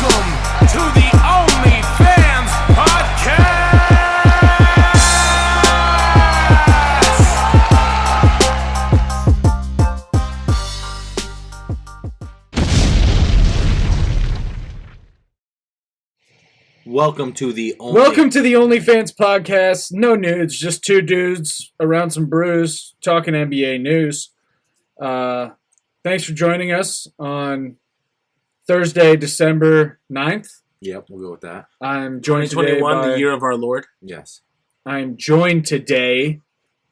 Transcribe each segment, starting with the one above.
Welcome to the Only Fans Podcast! Welcome to the OnlyFans podcast. No nudes, just two dudes around some brews talking NBA news. Thanks for joining us on Thursday, December 9th. Yep, we'll go with that. I'm joined today 2021, by, the year of our Lord. Yes. I'm joined today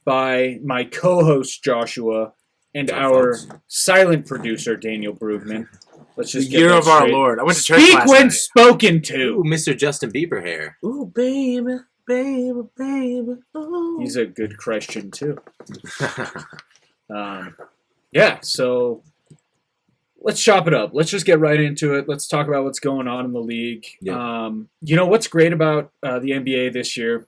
by my co-host Joshua and our silent producer Daniel Brugman. Let's The just get year that of our straight. Lord. I went to church Speak last when night. spoken to. Ooh, Mr. Justin Bieber hair. Ooh, baby, baby, baby. Ooh. He's a good Christian too. Yeah, so let's chop it up. Let's just get right into it. Let's talk about what's going on in the league. Yeah. You know what's great about the NBA this year?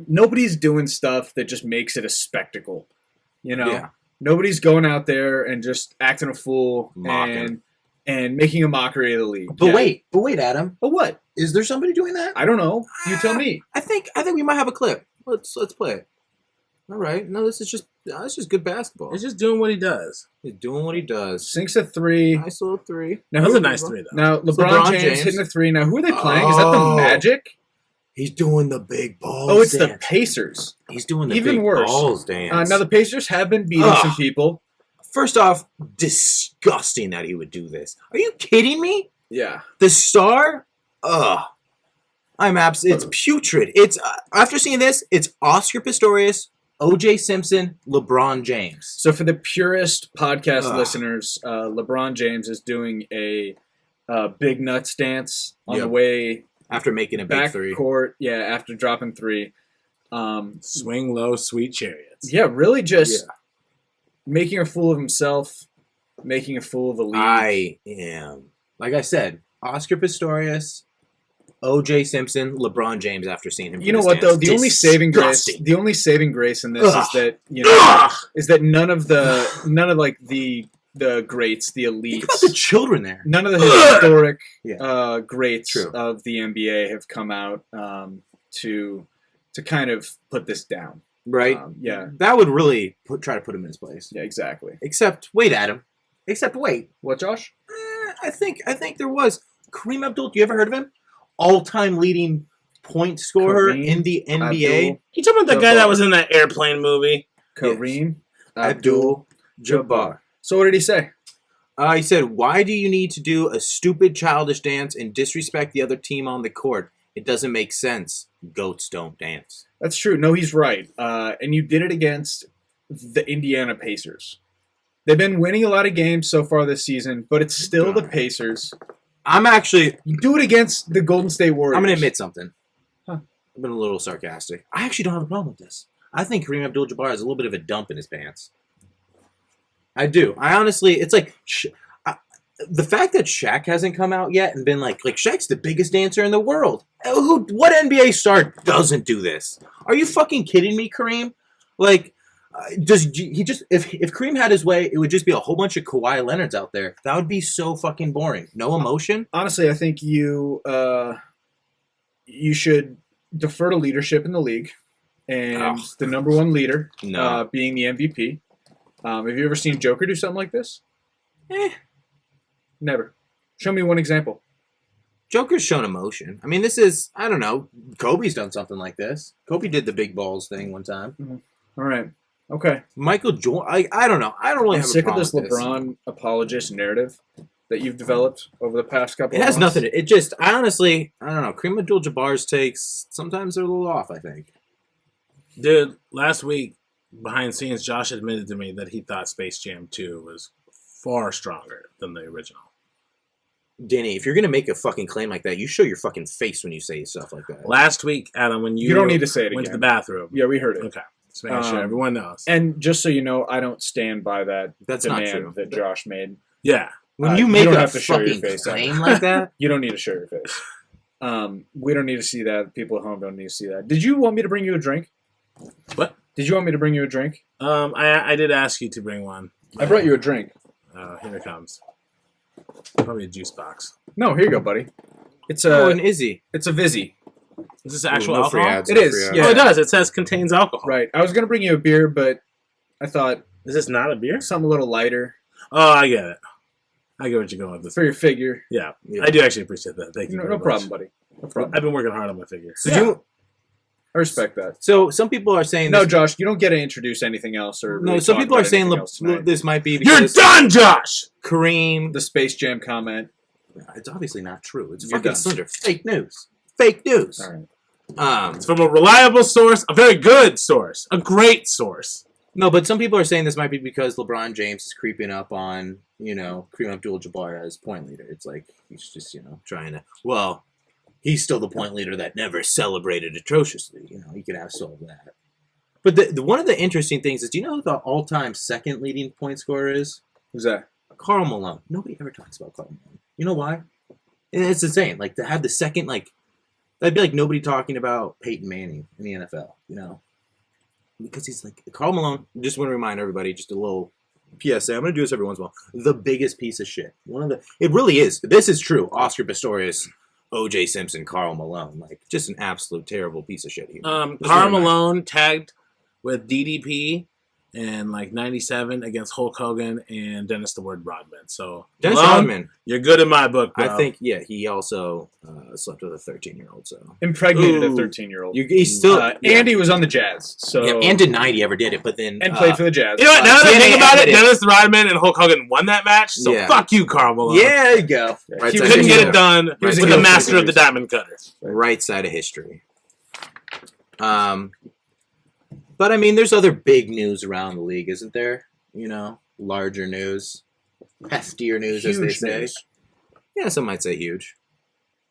Nobody's doing stuff that just makes it a spectacle. You know, Yeah. Nobody's going out there and just acting a fool Mocking. and making a mockery of the league. But wait, Adam. But what? Is there somebody doing that? I don't know. You tell me. I think we might have a clip. Let's play it. All right. No, this is just good basketball. He's just doing what he does. He's doing what he does. Sinks a three. Nice little three. Now, That was who- a nice three, though. Now It's LeBron James hitting a three. Now who are they playing? Is that the Oh. Magic? He's doing the big balls. Oh, it's the dance. Pacers. He's doing the Even big worse. balls dance. Now the Pacers have been beating Ugh. some people. First off, disgusting that he would do this. Are you kidding me? Yeah. The star? Ugh. It's putrid. It's after seeing this, it's Oscar Pistorius, O.J. Simpson, LeBron James. So for the purest podcast Ugh. listeners, LeBron James is doing a big nuts dance on the Yep. way After making a big back three. court. Yeah, after dropping three. Swing low, sweet chariots. Yeah, really just making a fool of himself, making a fool of the league. I am, like I said, Oscar Pistorius, O.J. Simpson, LeBron James. After seeing him, do You know this what dance. though? The only saving Disgusting. grace in this Ugh. is that Ugh. is that none of like the greats, the elites, Think about the children there. none of the historic Yeah. greats True. of the NBA have come out to kind of put this down. Right? Yeah. That would really try to put him in his place. Yeah, exactly. Except, wait, Adam. Except, wait. What, Josh? I think there was Kareem Abdul. You ever heard of him? All-time leading point scorer Kareem in the NBA. Abdul- You talking about the guy that was in that airplane movie? Kareem Abdul-Jabbar. So what did he say? He said, "Why do you need to do a stupid childish dance and disrespect the other team on the court? It doesn't make sense. Goats don't dance." That's true. No, he's right. And you did it against the Indiana Pacers. They've been winning a lot of games so far this season, but it's still the Pacers. You do it against the Golden State Warriors. I'm going to admit something. Huh. I've been a little sarcastic. I actually don't have a problem with this. I think Kareem Abdul-Jabbar has a little bit of a dump in his pants. I do. I honestly, it's like the fact that Shaq hasn't come out yet and been like Shaq's the biggest dancer in the world. What NBA star doesn't do this? Are you fucking kidding me, Kareem? Like, does he just if Kareem had his way, it would just be a whole bunch of Kawhi Leonards out there. That would be so fucking boring. No emotion. Honestly, I think you should defer to leadership in the league, and the number one leader being the MVP. Have you ever seen Joker do something like this? Never. Show me one example. Joker's shown emotion. I mean, this is, I don't know, Kobe's done something like this. Kobe did the big balls thing one time. All right. Okay. Michael Jordan, I don't know. I don't really I'm have a sick of problem this with LeBron apologist narrative that you've developed over the past couple It of has months. nothing. It just, I honestly, I don't know. Kareem Abdul-Jabbar's takes, sometimes they're a little off, I think. Dude, last week, behind scenes, Josh admitted to me that he thought Space Jam 2 was far stronger than the original. Danny, if you're going to make a fucking claim like that, you show your fucking face when you say stuff like that. Last week, Adam, when You don't need to say it went to again. the bathroom. Yeah, we heard it. Okay. Just making sure everyone knows. And just so you know, I don't stand by that That's not demand true. that Josh made. Yeah. When you you make don't a have to show your fucking face, claim like that, You don't need to show your face. We don't need to see that. People at home don't need to see that. Did you want me to bring you a drink? What? Did you want me to bring you a drink? I did ask you to bring one. I brought you a drink. Here it comes. Probably a juice box. No, here you go, buddy. It's Oh, a and Izzy. Vizzy. Is this actual no free alcohol? ads, It no is, free ads. yeah. Oh, it does. It says contains alcohol. Right. I was gonna bring you a beer, but I thought Is this not a beer? something a little lighter Oh, I get it. I get what you're going with this. for your figure. Yeah, Yeah. I do actually appreciate that. Thank you. No, very no much. problem, buddy. No problem. I've been working hard on my figure. So, Yeah. I respect that. so some people are saying No, this, Josh, you don't get to introduce anything else or no. really Some talk people are about saying anything else tonight. this might be You're because done, Josh! Kareem. The Space Jam comment. It's obviously not true. It's You're fucking done. slander. Fake news. Fake news. All right. It's from a reliable source, a very good source, a great source. No, but some people are saying this might be because LeBron James is creeping up on, Kareem Abdul-Jabbar as point leader. It's like he's just, trying to. Well, he's still the point leader that never celebrated atrociously. He could have solved that. But the one of the interesting things is, do you know who the all-time second leading point scorer is? Who's that? Karl Malone. Nobody ever talks about Karl Malone. You know why? And it's insane. Like, to have the second, that'd be like nobody talking about Peyton Manning in the NFL, Because he's like, Karl Malone, just want to remind everybody, just a little PSA. I'm going to do this every once in a while. The biggest piece of shit. It really is. This is true. Oscar Pistorius, O.J. Simpson, Karl Malone. Just an absolute terrible piece of shit. Karl Malone tagged with DDP in 97 against Hulk Hogan and Dennis the Word Rodman. So, Dennis Malone, Rodman, you're good in my book, bro. I think, he also slept with a 13-year-old. So Impregnated a Ooh. 13-year-old. he's still. Andy was on the Jazz, so and denied he ever did it, but then. and played for the Jazz. You know what? Now that I DNA think about it, evidence. Dennis Rodman and Hulk Hogan won that match. So Yeah. fuck you, Karl Malone. Yeah, there you go. Right He side Couldn't of get history. it done He was with a the heel master for of the years. diamond cutter. Right side of history. But I mean, there's other big news around the league, isn't there? Larger news, heftier news, as they Huge say. news. Yeah, some might say huge.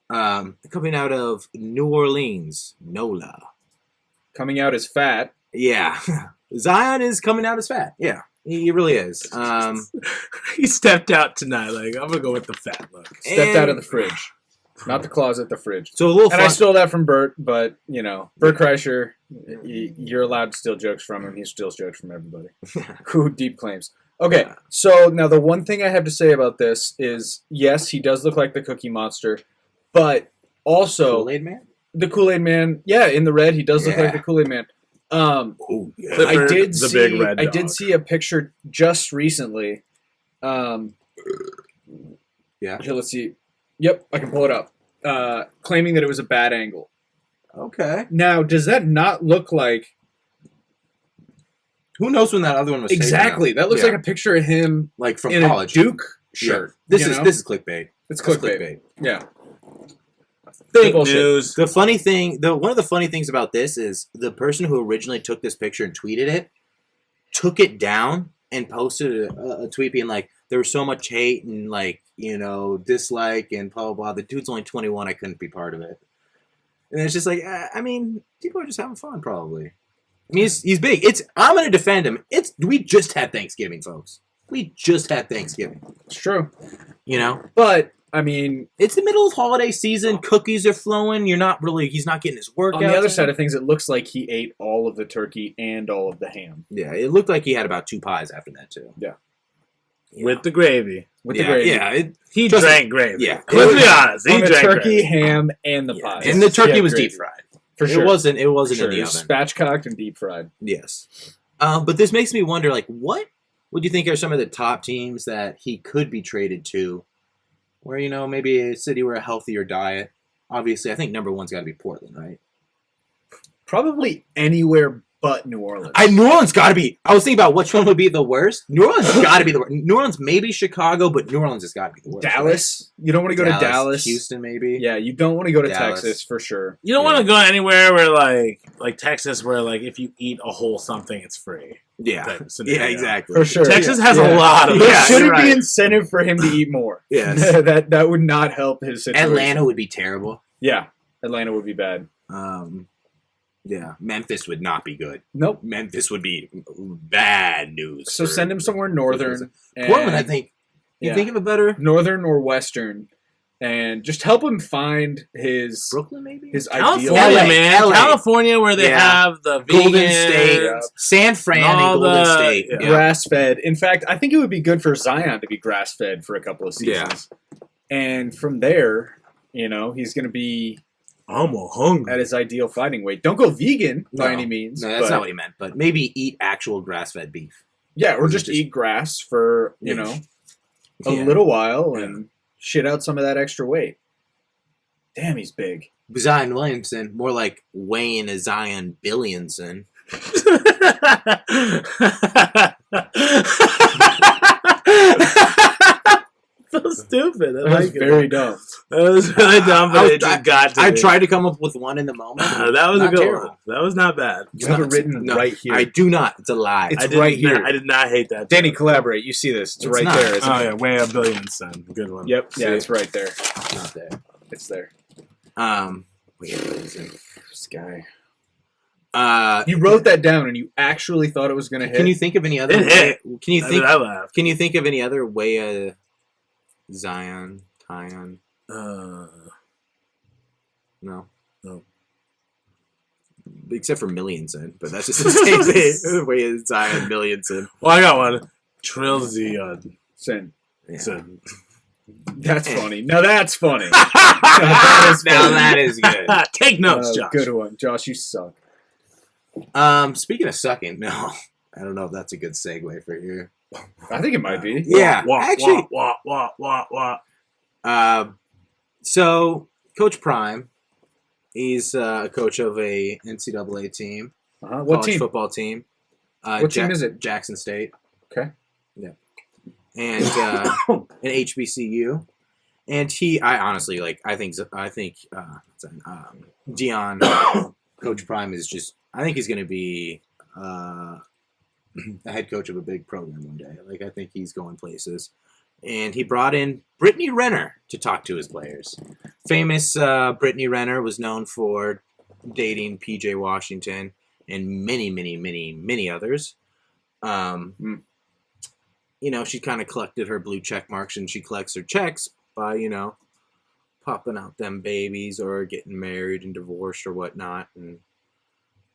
Coming out of New Orleans, NOLA. Coming out as fat. Yeah, Zion is coming out as fat. Yeah, he really is. He stepped out tonight. I'm gonna go with the fat look. Stepped out of the fridge. Not the closet, the fridge. So a little And I fun. stole that from Bert, but, Bert Kreischer, you're allowed to steal jokes from him. He steals jokes from everybody. Who deep claims. Okay, so now the one thing I have to say about this is, yes, he does look like the Cookie Monster, but also Kool-Aid Man. the Kool-Aid Man, yeah, in the red, he does look Yeah. like the Kool-Aid Man. Oh yeah. Clifford, I did the see. big red I dog. did see a picture just recently. Yeah. Here, let's see. Yep, I can pull it up. Claiming that it was a bad angle. Okay. Now, does that not look like Who knows when that other one was taken exactly? out? That looks Yeah. like a picture of him like from in college. a Duke Yeah. shirt. This you is know? clickbait. It's That's clickbait. Yeah. Fake Bullshit. news. The funny thing, one of the funny things about this is the person who originally took this picture and tweeted it, took it down and posted a tweet being like, there was so much hate and dislike and blah, blah, blah. The dude's only 21. I couldn't be part of it. And it's just like, I mean, people are just having fun probably. I mean, he's big. I'm going to defend him. We just had Thanksgiving, folks. We just had Thanksgiving. It's true. But I mean, It's the middle of holiday season. Cookies are flowing. He's not getting his workout. on the other side of things, it looks like he ate all of the turkey and all of the ham Yeah, it looked like he had about 2 pies after that, too. Yeah. With the gravy. with yeah, the gravy. Yeah, He Trust drank gravy. yeah. Let's be honest. He On the drank turkey, gravy. ham, and the pies. and the turkey Yeah, was gravy. deep fried. For sure. It wasn't For in sure. the It was oven. spatchcocked and deep fried. Yes. But this makes me wonder, what would you think are some of the top teams that he could be traded to? Where, maybe a city where a healthier diet. Obviously, I think number one's got to be Portland, right? Probably anywhere but New Orleans. New Orleans got to be. I was thinking about which one would be the worst. New Orleans got to be the worst. New Orleans, maybe Chicago, but New Orleans has got to be the worst. Dallas. You don't want to go to Dallas. Houston, maybe. Yeah, you don't want to go to Dallas. Texas for sure. You don't want to go anywhere where like Texas, where if you eat a whole something, it's free. Yeah. Type scenario. Yeah, exactly. For sure. Texas Yeah. has Yeah. a lot of. There Yeah, shouldn't you're be right. incentive for him to eat more. Yes. that would not help his situation. Atlanta would be terrible. Yeah, Atlanta would be bad. Yeah, Memphis would not be good. Nope. Memphis would be bad news. So send him somewhere northern. and- Portland, I think. You Yeah. think of a better? northern or western, and just help him find his Brooklyn, maybe? his California, ideal. LA, man. LA. California, where they Yeah. have the Golden vegans. State, Yeah. San Fran, and All Golden the- State. yeah. Yeah. Grass-fed. In fact, I think it would be good for Zion to be grass-fed for a couple of Yeah. seasons. And from there, he's going to be I'm a hungry. at his ideal fighting weight. Don't go vegan by No. any means. No, that's but- not what he meant. But maybe eat actual grass-fed beef. Yeah, or just Just- eat grass for, a Yeah. little while and shit out some of that extra weight. Damn, he's big. Zion Williamson, more like Wayne a Zion Billionson. So stupid. That was very dumb. That was really dumb, but it just got to I me. tried to come up with one in the moment. That was a Not good terrible. one. That was not bad. You have it written right here. I do not. It's a lie. It's I did right not- here. I did not hate that. Danny, joke. collaborate. You see this. It's It's right not. there. Isn't Oh it? yeah, way a billion, son. Good one. Yep. Yeah, See? it's right there. It's not there. It's there. Wait, what is it? This guy. Uh, You wrote that down and you actually thought it was going to hit? can you think of any other? It hit. Can you think? I laughed. Can you think of any other way? Zion, Tyon? Uh, No. No. Except for Millionson, but that's just the same thing. Way as Zion Millionson. well, I got one. Trilzion. Sin. Yeah. Son. That's funny. Now that's funny. Now that is good. Take notes, Josh. Good one. Josh, you suck. Speaking of sucking, no, I don't know if that's a good segue for you. I think it might be. Yeah, Wah, actually, wah, wah, wah, wah, wah. so Coach Prime, he's a coach of a NCAA team, What college team? football team. What team is it? Jackson State. Okay. Yeah, and an HBCU, and I honestly I think Deon, Coach Prime is just. I think he's going to be a head coach of a big program one day. I think he's going places. And he brought in Brittany Renner to talk to his players. Famous Brittany Renner was known for dating P.J. Washington and many, many, many, many others. She kind of collected her blue check marks, and she collects her checks by, popping out them babies or getting married and divorced or whatnot. And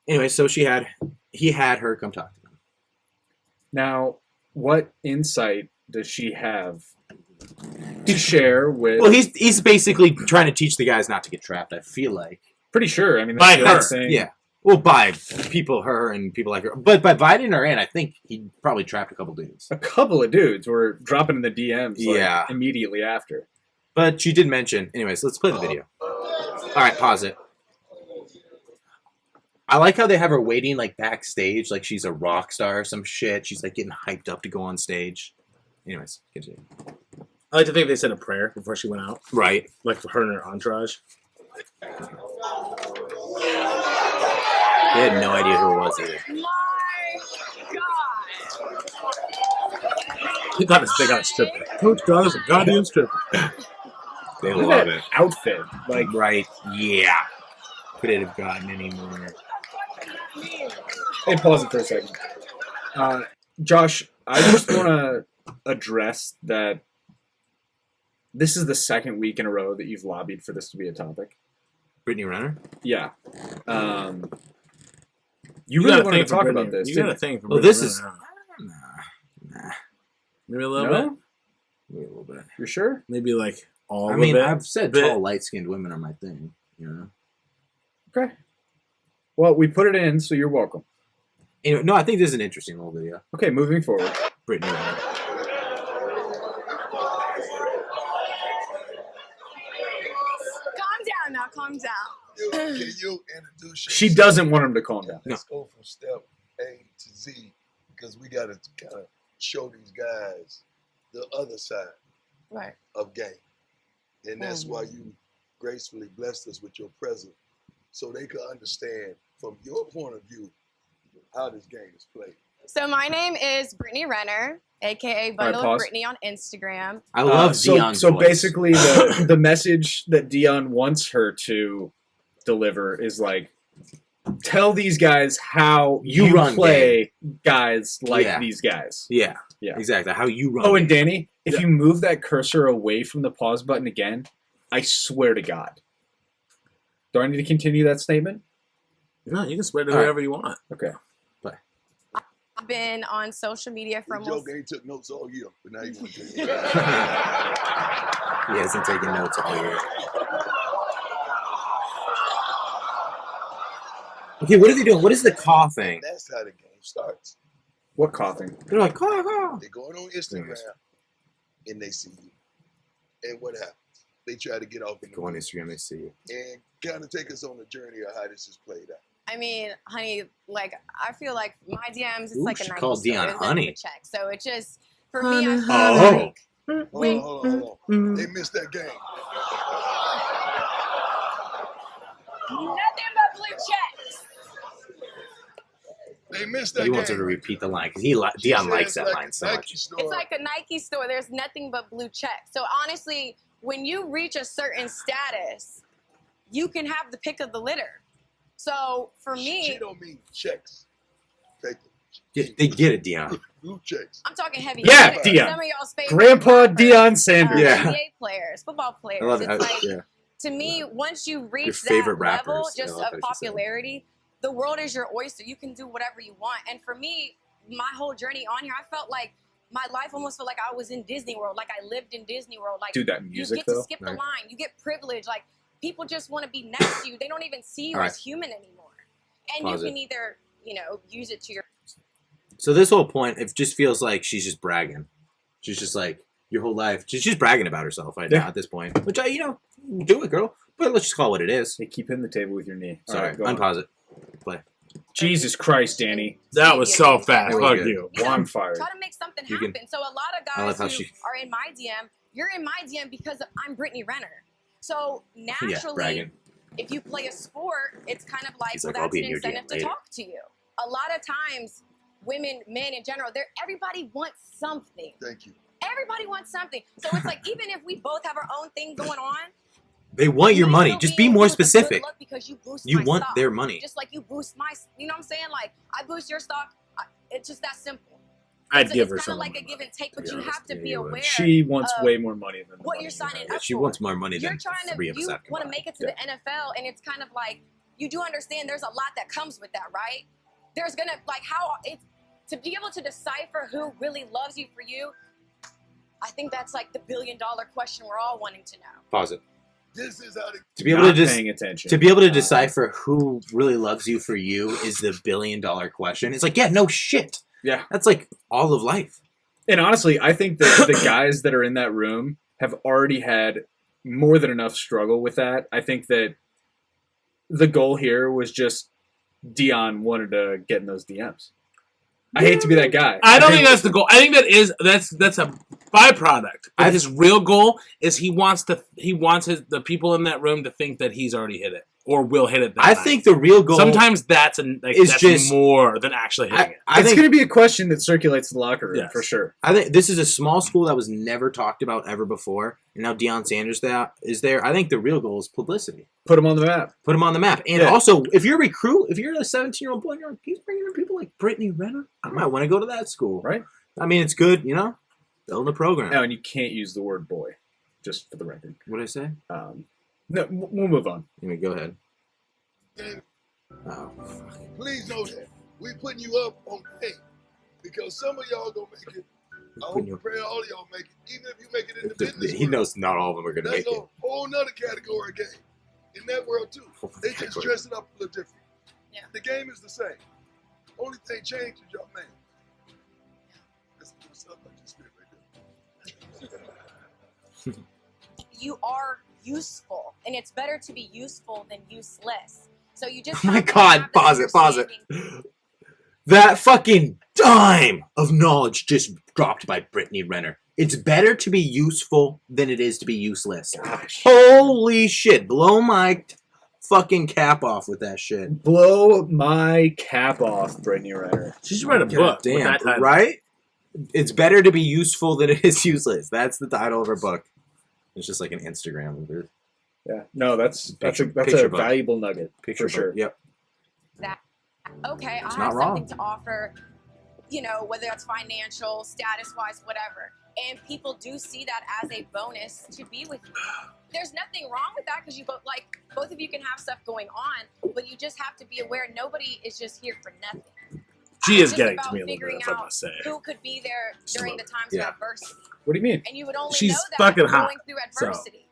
anyway, so he had her come talk to them. Now, what insight does she have to share with? Well, he's basically trying to teach the guys not to get trapped. I feel like pretty sure. I mean, By that's the other her, thing. yeah. Well, by her and people like her, but by inviting her in, I think he probably trapped a couple dudes. A couple of dudes were dropping in the DMs. Yeah. Immediately after. But she did mention. Anyways, let's play the video. All right, pause it. I like how they have her waiting backstage, like she's a rock star or some shit. She's getting hyped up to go on stage. Anyways, continue. I like to think they said a prayer before she went out, Right. like for her and her entourage. They had no idea who it was either. They got a stripper. Coach got us a goddamn stripper. They Look love at it. that outfit. Right. Yeah. Could it have gotten any more? Hey, pause it for a second. Josh, I just want to address that this is the second week in a row that you've lobbied for this to be a topic. Brittany Renner? Yeah. You really wanted to talk about this. You didn't got a thing for Well, Brittany this is- Renner. Nah. Maybe a little No? bit. Maybe a little bit. You're sure? Maybe like all I of mean, it. I've said bit. tall, light-skinned women are my thing. Okay. Well, we put it in, so you're welcome. Anyway, no, I think this is an interesting little video. Okay, moving forward. Brittany Renner. Calm down now, calm down. Can you introduce She yourself? doesn't want him to calm down. Let's go from step A to Z because we got to kind of show these guys the other side Right. of game. And that's why you gracefully blessed us with your presence so they could understand from your point of view how this game is played. So my name is Brittany Renner, aka Bundle pause. of Brittany on Instagram. I love Deon's So voice. basically, the message that Deon wants her to deliver is tell these guys how You you run play guys like Yeah. these guys. Yeah. Yeah. Exactly. How you run. Oh, and game. Danny, if Yeah. you move that cursor away from the pause button again, I swear to God. Do I need to continue that statement? No, you can spread it All right. wherever you want. Okay. I've been on social media for He almost. joke ain't took notes all year, but now you want to take it. He hasn't taken notes all year. Okay, what are they doing? What is the caw thing? That's how the game starts. What coughing? They're like, caw, caw. They going on Instagram and they see you. And what happens? They try to get off in the Go on middle Instagram, they see you. and kind of take us on a journey of how this is played out. I mean, honey, like I feel like my DMs, it's Ooh, like a she Nike called store. Deon There's nothing honey. but check. So it just for me, I feel Oh. like Hold on. They missed that game. nothing but blue checks. They missed that He game. wants her to repeat the line because She Deon said likes it's that like line a so Nike much. store. It's like a Nike store. There's nothing but blue checks. So honestly, when you reach a certain status, you can have the pick of the litter. So for me, She don't mean checks. Take it. They get it, Deon. Blue checks. I'm talking heavy. Yeah, hitters. Deon. Some of y'all's favorite Grandpa rappers, Deon Sanders. Yeah. NBA players, football players. I love It's it. like Yeah. to me, once you reach Your that favorite level rappers. I just love of how she said it. popularity, the world is your oyster. You can do whatever you want. And for me, my whole journey on here, I felt like my life almost felt like I was in Disney World, like I lived in Disney World. Like Dude, that you music get though. to skip the Right. line, you get privilege. Like people just want to be next to you. They don't even see you All as right. human anymore. And Pause you it. can either, use it to your. So this whole point, it just feels like she's just bragging. She's just like, your whole life. She's just bragging about herself right Yeah. now at this point. Which do it, girl. But let's just call it what it is. Hey, keep hitting the table with your knee. All Sorry, right, go on. unpause it. Play. Jesus Christ, Danny. That was so fast. That was Fuck good. you. Well, I'm fired. Try to make something You can- happen. So a lot of I love guys how who she- are in my DM, you're in my DM because I'm Brittany Renner. So naturally, bragging. if you play a sport, it's kind of like, He's well, like, I'll that's be an in your DM incentive to later. talk to you. A lot of times, women, men in general, everybody wants something. Thank you. Everybody wants something. So it's like, even if we both have our own thing going on, They want your you money. still Just being be more with a good specific. look because you boost You my want stock. their money. Just like you boost my, you know what I'm saying? Like, I boost your stock. It's just that simple. I'd give her It's kind some. of like a give and take, but To be you honest, have to yeah, be you would. aware. She wants of way more money than the what money you're you have. signing Yeah, up she for. wants more money You're than trying three to, of us you have want to combined. make it to the NFL, and it's kind of like, you do understand there's a lot that comes with that, right? There's gonna, like, how it's, to be able to decipher who really loves you for you, I think that's like the $1 billion question we're all wanting to know. Pause it. This is how the To be able Not to just paying attention. to be able to decipher who really loves you for you is the $1 billion question. It's like, yeah, no shit. Yeah. That's like all of life. And honestly, I think that the guys that are in that room have already had more than enough struggle with that. I think that the goal here was just Deon wanted to get in those DMs. I hate to be that guy. I don't think that's the goal. I think that's a byproduct. But his real goal is he wants the people in that room to think that he's already hit it or will hit it. That I night. think the real goal sometimes that's is that's just- more than actually hitting it. I it's think going to be a question that circulates the locker room Yes. for sure. I think this is a small school that was never talked about ever before, and now Deon Sanders is there. I think the real goal is publicity. Put him on the map. Put him on the map. And Yeah. also, if you're a recruit, if you're a 17-year-old boy, he's bringing in people like Brittany Renner. I might want to go to that school. Right. I mean, it's good, building a program. Oh, and you can't use the word boy, just for the record. What did I say? No, we'll move on. Go ahead. game. Oh, fuck. Please know that. We putting you up on game. Because some of y'all gonna make it. I hope putting and you- pray all of y'all make it. Even if you make it in the business He world. knows not all of them are going to That's make a it. whole nother category of game. In that world too. They just Category. dress it up a little different. Yeah. The game is the same. Only thing changed is your man. That's what's up like this spirit right there. You are useful, and it's better to be useful than useless. So you just. Oh my have to God, have that pause it. understanding. That fucking dime of knowledge just dropped by Brittany Renner. It's better to be useful than it is to be useless. Gosh. Holy shit. Blow my fucking cap off with that shit. Blow my cap off, Brittany Renner. She should write a book. with Damn, that title. right? It's better to be useful than it is useless. That's the title of her book. It's just like an Instagram of it. Yeah. No, that's Picture a book. valuable nugget Picture for sure. book. Yep. Okay, It's I not have wrong. something to offer, whether that's financial, status-wise, whatever. And people do see that as a bonus to be with you. there's nothing wrong with that because both of you can have stuff going on, but you just have to be aware nobody is just here for nothing. She is It's just getting to about me a little figuring bit, I out must say. who could be there during the times Yeah. of adversity. What do you mean? And you would only She's know that fucking going hot, through so. adversity.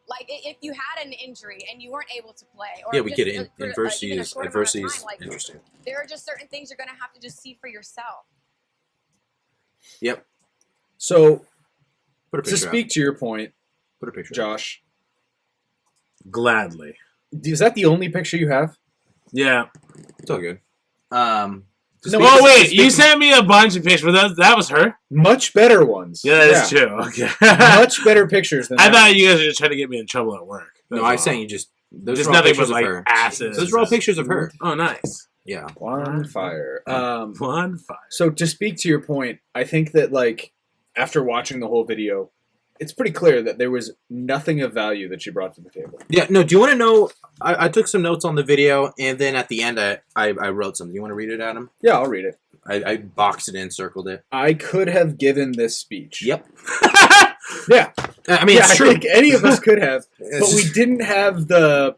Like if you had an injury and you weren't able to play, or Yeah, we just get it. for, Adversity even a is short amount of time, like, interesting. there are just certain things you're gonna have to just see for yourself. Yep. So Put a to picture speak to your point, up. Put a picture up. Josh, Gladly. is that the only picture you have? Yeah. It's all good. No, Oh, wait. You sent me a bunch of pictures, but that was her? Much better ones. Yeah, that's true. Okay. Much better pictures than I that. thought you guys were just trying to get me in trouble at work. No, That's I all. sent you just. Those Just are all nothing pictures but, of like, her. asses. Those are all pictures of her. Oh, nice. Yeah. On fire. On fire. So to speak to your point, I think that like after watching the whole video, it's pretty clear that there was nothing of value that she brought to the table. Yeah. No. Do you want to know? I took some notes on the video, and then at the end, I wrote something. You want to read it, Adam? Yeah, I'll read it. I boxed it in, circled it. I could have given this speech. Yep. Yeah. I mean, Yeah, it's I true. think any of us could have, It's but we just didn't have the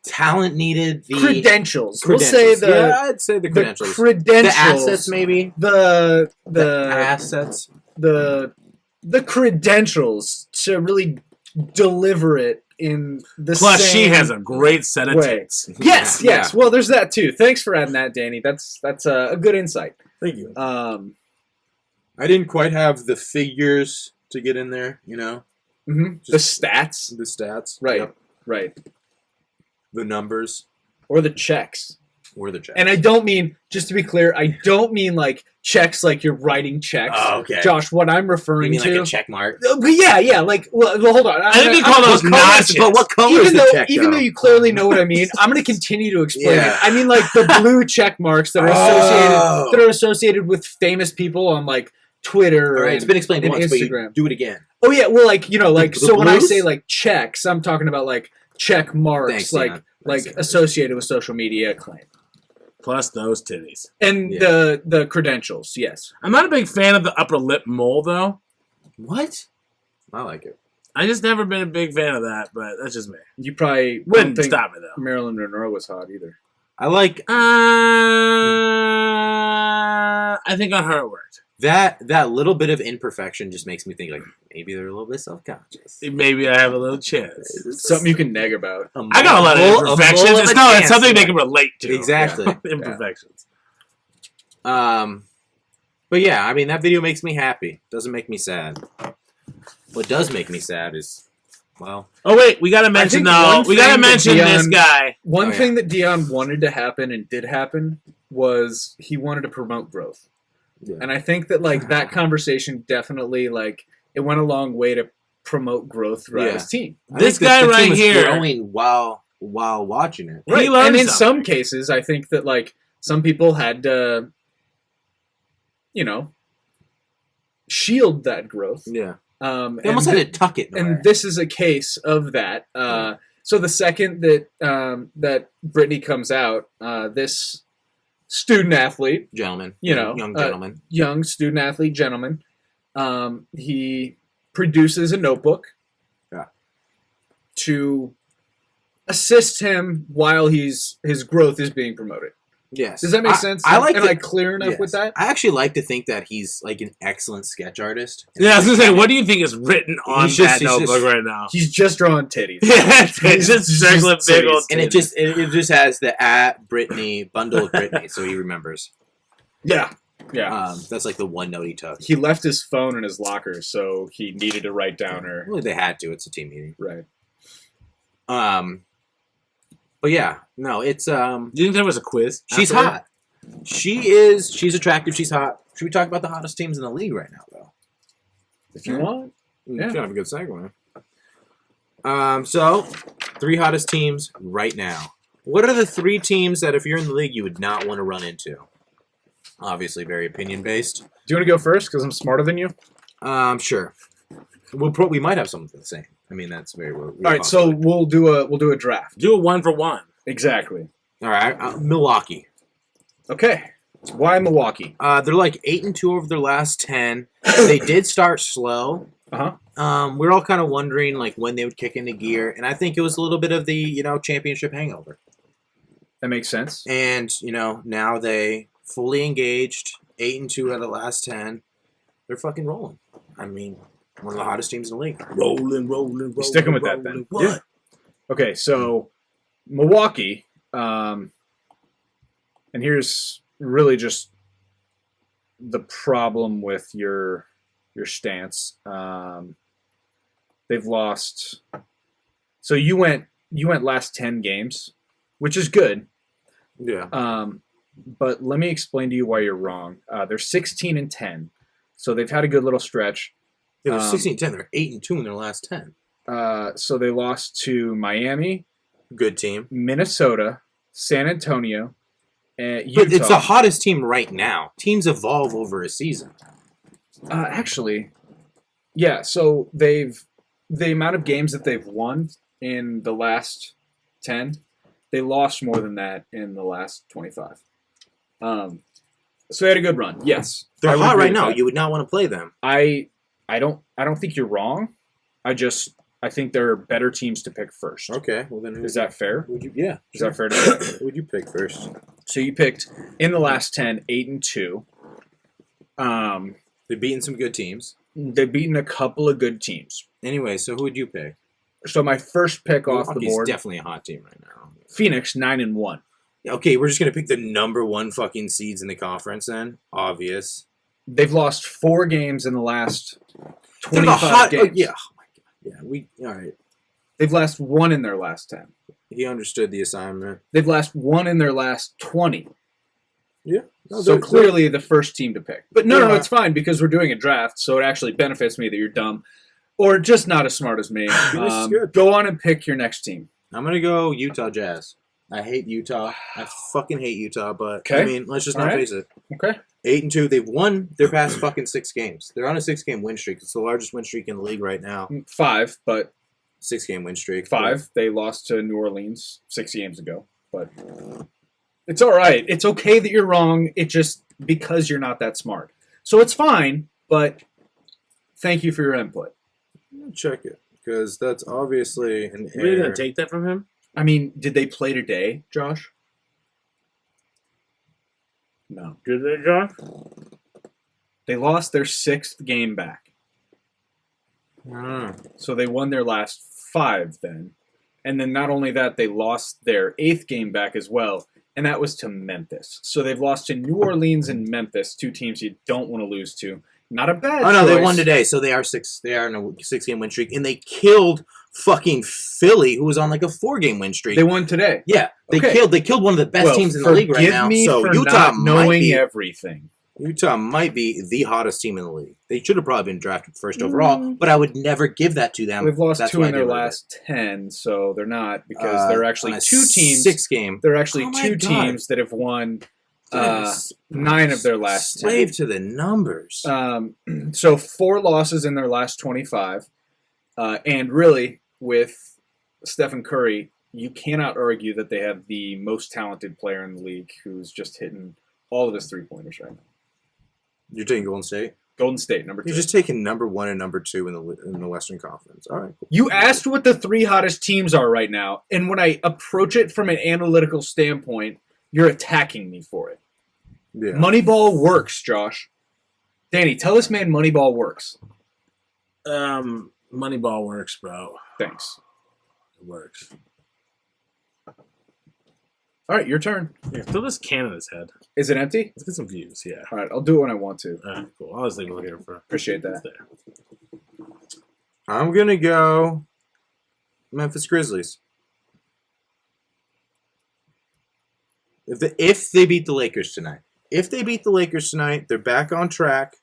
talent needed. The credentials. We'll say the Yeah, I'd say the the credentials. credentials. The assets, maybe. The Assets. the credentials to really deliver it in the Plus, she same has a great set of way. tits. Yes, Yeah, yes. Well, there's that too. Thanks for adding that, Danny. That's a good insight. Thank you. I didn't quite have the figures to get in there. You know, The stats, the stats. right, Yep. right, The numbers. or the checks. Or the checks. And I don't mean, just to be clear, I don't mean like checks like you're writing checks. Oh, okay. Josh, what I'm You referring mean to. like a check mark? But yeah, like, well, hold on. I think they call those notches. But what color is Even the though, check? even though you clearly know what I mean, I'm going to continue to explain Yeah. it. I mean, like the blue check marks that are associated that are associated with famous people on like Twitter. All right, it's been explained and once, but you Instagram. do it again. Oh yeah, well, like like The so when I blues? say like checks, I'm talking about like check marks, Thanks, like Deon. like Thanks, Deon. associated with social media acclaim Plus those titties. and Yeah. the credentials. Yes, I'm not a big fan of the upper lip mole, though. What? I like it. I just never been a big fan of that, but that's just me. you probably don't Wouldn't think stop me, though. Marilyn Monroe was hot either. I like I think on her it worked. that little bit of imperfection just makes me think like maybe they're a little bit self-conscious. Maybe I have a little chance. Something you can neg about. I got a lot of imperfections. It's it's something they can relate to. Exactly. Imperfections. But yeah, I mean that video makes me happy. Doesn't make me sad. What does make me sad is, well, Oh wait, we gotta mention think though. one We gotta thing that mention this Deon- guy. One Oh, yeah. thing that Deon wanted to happen and did happen was he wanted to promote growth. yeah. And I think that like that conversation definitely like it went a long way to promote growth throughout Yeah. his team. I This think that guy the team right was here- growing while watching it. He learned And in something. some cases I think that like some people had to shield that growth. Yeah, And they almost had to tuck it. and nowhere. this is a case of that. So the second that that Brittany comes out, this student athlete, gentleman, young gentleman. young student athlete gentleman, he produces a notebook Yeah. to assist him while his growth is being promoted. Yes. Does that make sense? I like Am to- I clear enough with yes. that? I actually like to think that he's like an excellent sketch artist. Yeah, I was gonna say, what do you think is written on He's just- that he's notebook just- right now? He's just drawing titties. Yeah, it's just circling big old And it titties. just has the at Brittany bundle of Brittany, so he remembers. Yeah. That's like the one note he took. He left his phone in his locker, so he needed to write down her. Well, they had to. It's a team meeting. Right. But yeah, no, it's Do you think there was a quiz? she's after hot. She's attractive. She's hot. Should we talk about the hottest teams in the league right now, though? If you want. Yeah. Kind of a good segue. So 3 hottest teams right now. What are the 3 teams that if you're in the league you would not want to run into? Obviously, very opinion based. Do you want to go first because I'm smarter than you? Sure. We might have something the same. I mean, that's very well. All right, so we'll do a draft. Do a 1 for 1. Exactly. all right, Milwaukee. Okay. Why Milwaukee? They're like 8-2 over their last 10. They did start slow, We're all kind of wondering like when they would kick into gear, and I think it was a little bit of the championship hangover. That makes sense. And now they fully engaged, 8-2 out of the last 10. They're fucking rolling. I mean, one of the hottest teams in the league. Rolling. Sticking with that then. What? Yeah. Okay, so Milwaukee, and here's really just the problem with your stance. They've lost. So you went last 10 games, which is good. Yeah. But let me explain to you why you're wrong. They're 16-10, so they've had a good little stretch. They're 16-10. They're 8-2 in their last 10. So they lost to Miami, Good team. Minnesota, San Antonio, and Utah. But it's the hottest team right now. Teams evolve over a season. Actually, yeah. So the amount of games that they've won in the last 10, they lost more than that in the last 25. So they had a good run. Yes, They're I would hot agree right with now. that. You would not want to play them. I don't think you're wrong. I think there are better teams to pick first. Okay. Well then, Is that fair? Would you? Yeah. Is that fair to say? Who would you pick first? So you picked in the last 10, 8-2. They've beaten some good teams. They've beaten a couple of good teams. Anyway, so who would you pick? So my first pick off the Milwaukee's board, definitely a hot team right now. Phoenix 9-1. Okay, we're just gonna pick the number one fucking seeds in the conference then. Obvious. They've lost 4 games in the last They're 25 the hot. games. Yeah. Oh my god. Yeah. All right. They've lost 1 in their last 10. He understood the assignment. They've lost 1 in their last 20. Yeah. No, So they're- clearly the first team to pick. But no, Yeah. it's fine because we're doing a draft, so it actually benefits me that you're dumb. Or just not as smart as me. This is good. Go on and pick your next team. I'm gonna go Utah Jazz. I hate Utah. I fucking hate Utah, but Okay. I mean, let's just All not right. face it. Okay. 8-2. They've won their past fucking 6 games. They're on a 6-game win streak. It's the largest win streak in the league right now. 5, but 6-game win streak. 5. They lost to New Orleans 6 games ago. But it's all right. It's okay that you're wrong. It just because you're not that smart. So it's fine, but thank you for your input. Check it, because that's obviously an Are you error. gonna take that from him? I mean, did they play today, Josh? No. Did they, John? They lost their 6th game back. Ah. So they won their last 5 then. And then not only that, they lost their 8th game back as well. And that was to Memphis. So they've lost to New Orleans and Memphis, 2 teams you don't want to lose to. Not a bad Oh no, they choice. won today, so they are 6. They are in a 6-game win streak, and they killed fucking Philly, who was on like a 4-game win streak. They won today. Yeah, they Okay. killed one of the best Well, teams in the league right forgive now. me So for Utah not knowing might be everything. the hottest team in the league. They should have probably been drafted first overall, but I would never give that to them. They've lost That's 2 why in I their did it. last 10, so they're not because they're actually on a 2 teams. 6-game. There are actually Oh my 2 God. teams that have won 9 of their last 10. Slave to the numbers. So 4 losses in their last 25. And really, with Stephen Curry, you cannot argue that they have the most talented player in the league who's just hitting all of his 3-pointers right now. You're taking Golden State. Golden State, number 2. You're just taking number 1 and number 2 in the Western Conference. All right. Cool. You asked what the 3 hottest teams are right now, and when I approach it from an analytical standpoint, you're attacking me for it. Yeah. Moneyball works, Josh. Danny, tell this man Moneyball works. Moneyball works, bro. Thanks. It works. All right, your turn. Yeah, fill this can in his head. Is it empty? Let's get some views. Yeah. All right, I'll do it when I want to. All right, cool. I was thinking we're here for. Appreciate that. It's there. I'm going to go Memphis Grizzlies. If they beat the Lakers tonight. If they beat the Lakers tonight, they're back on track.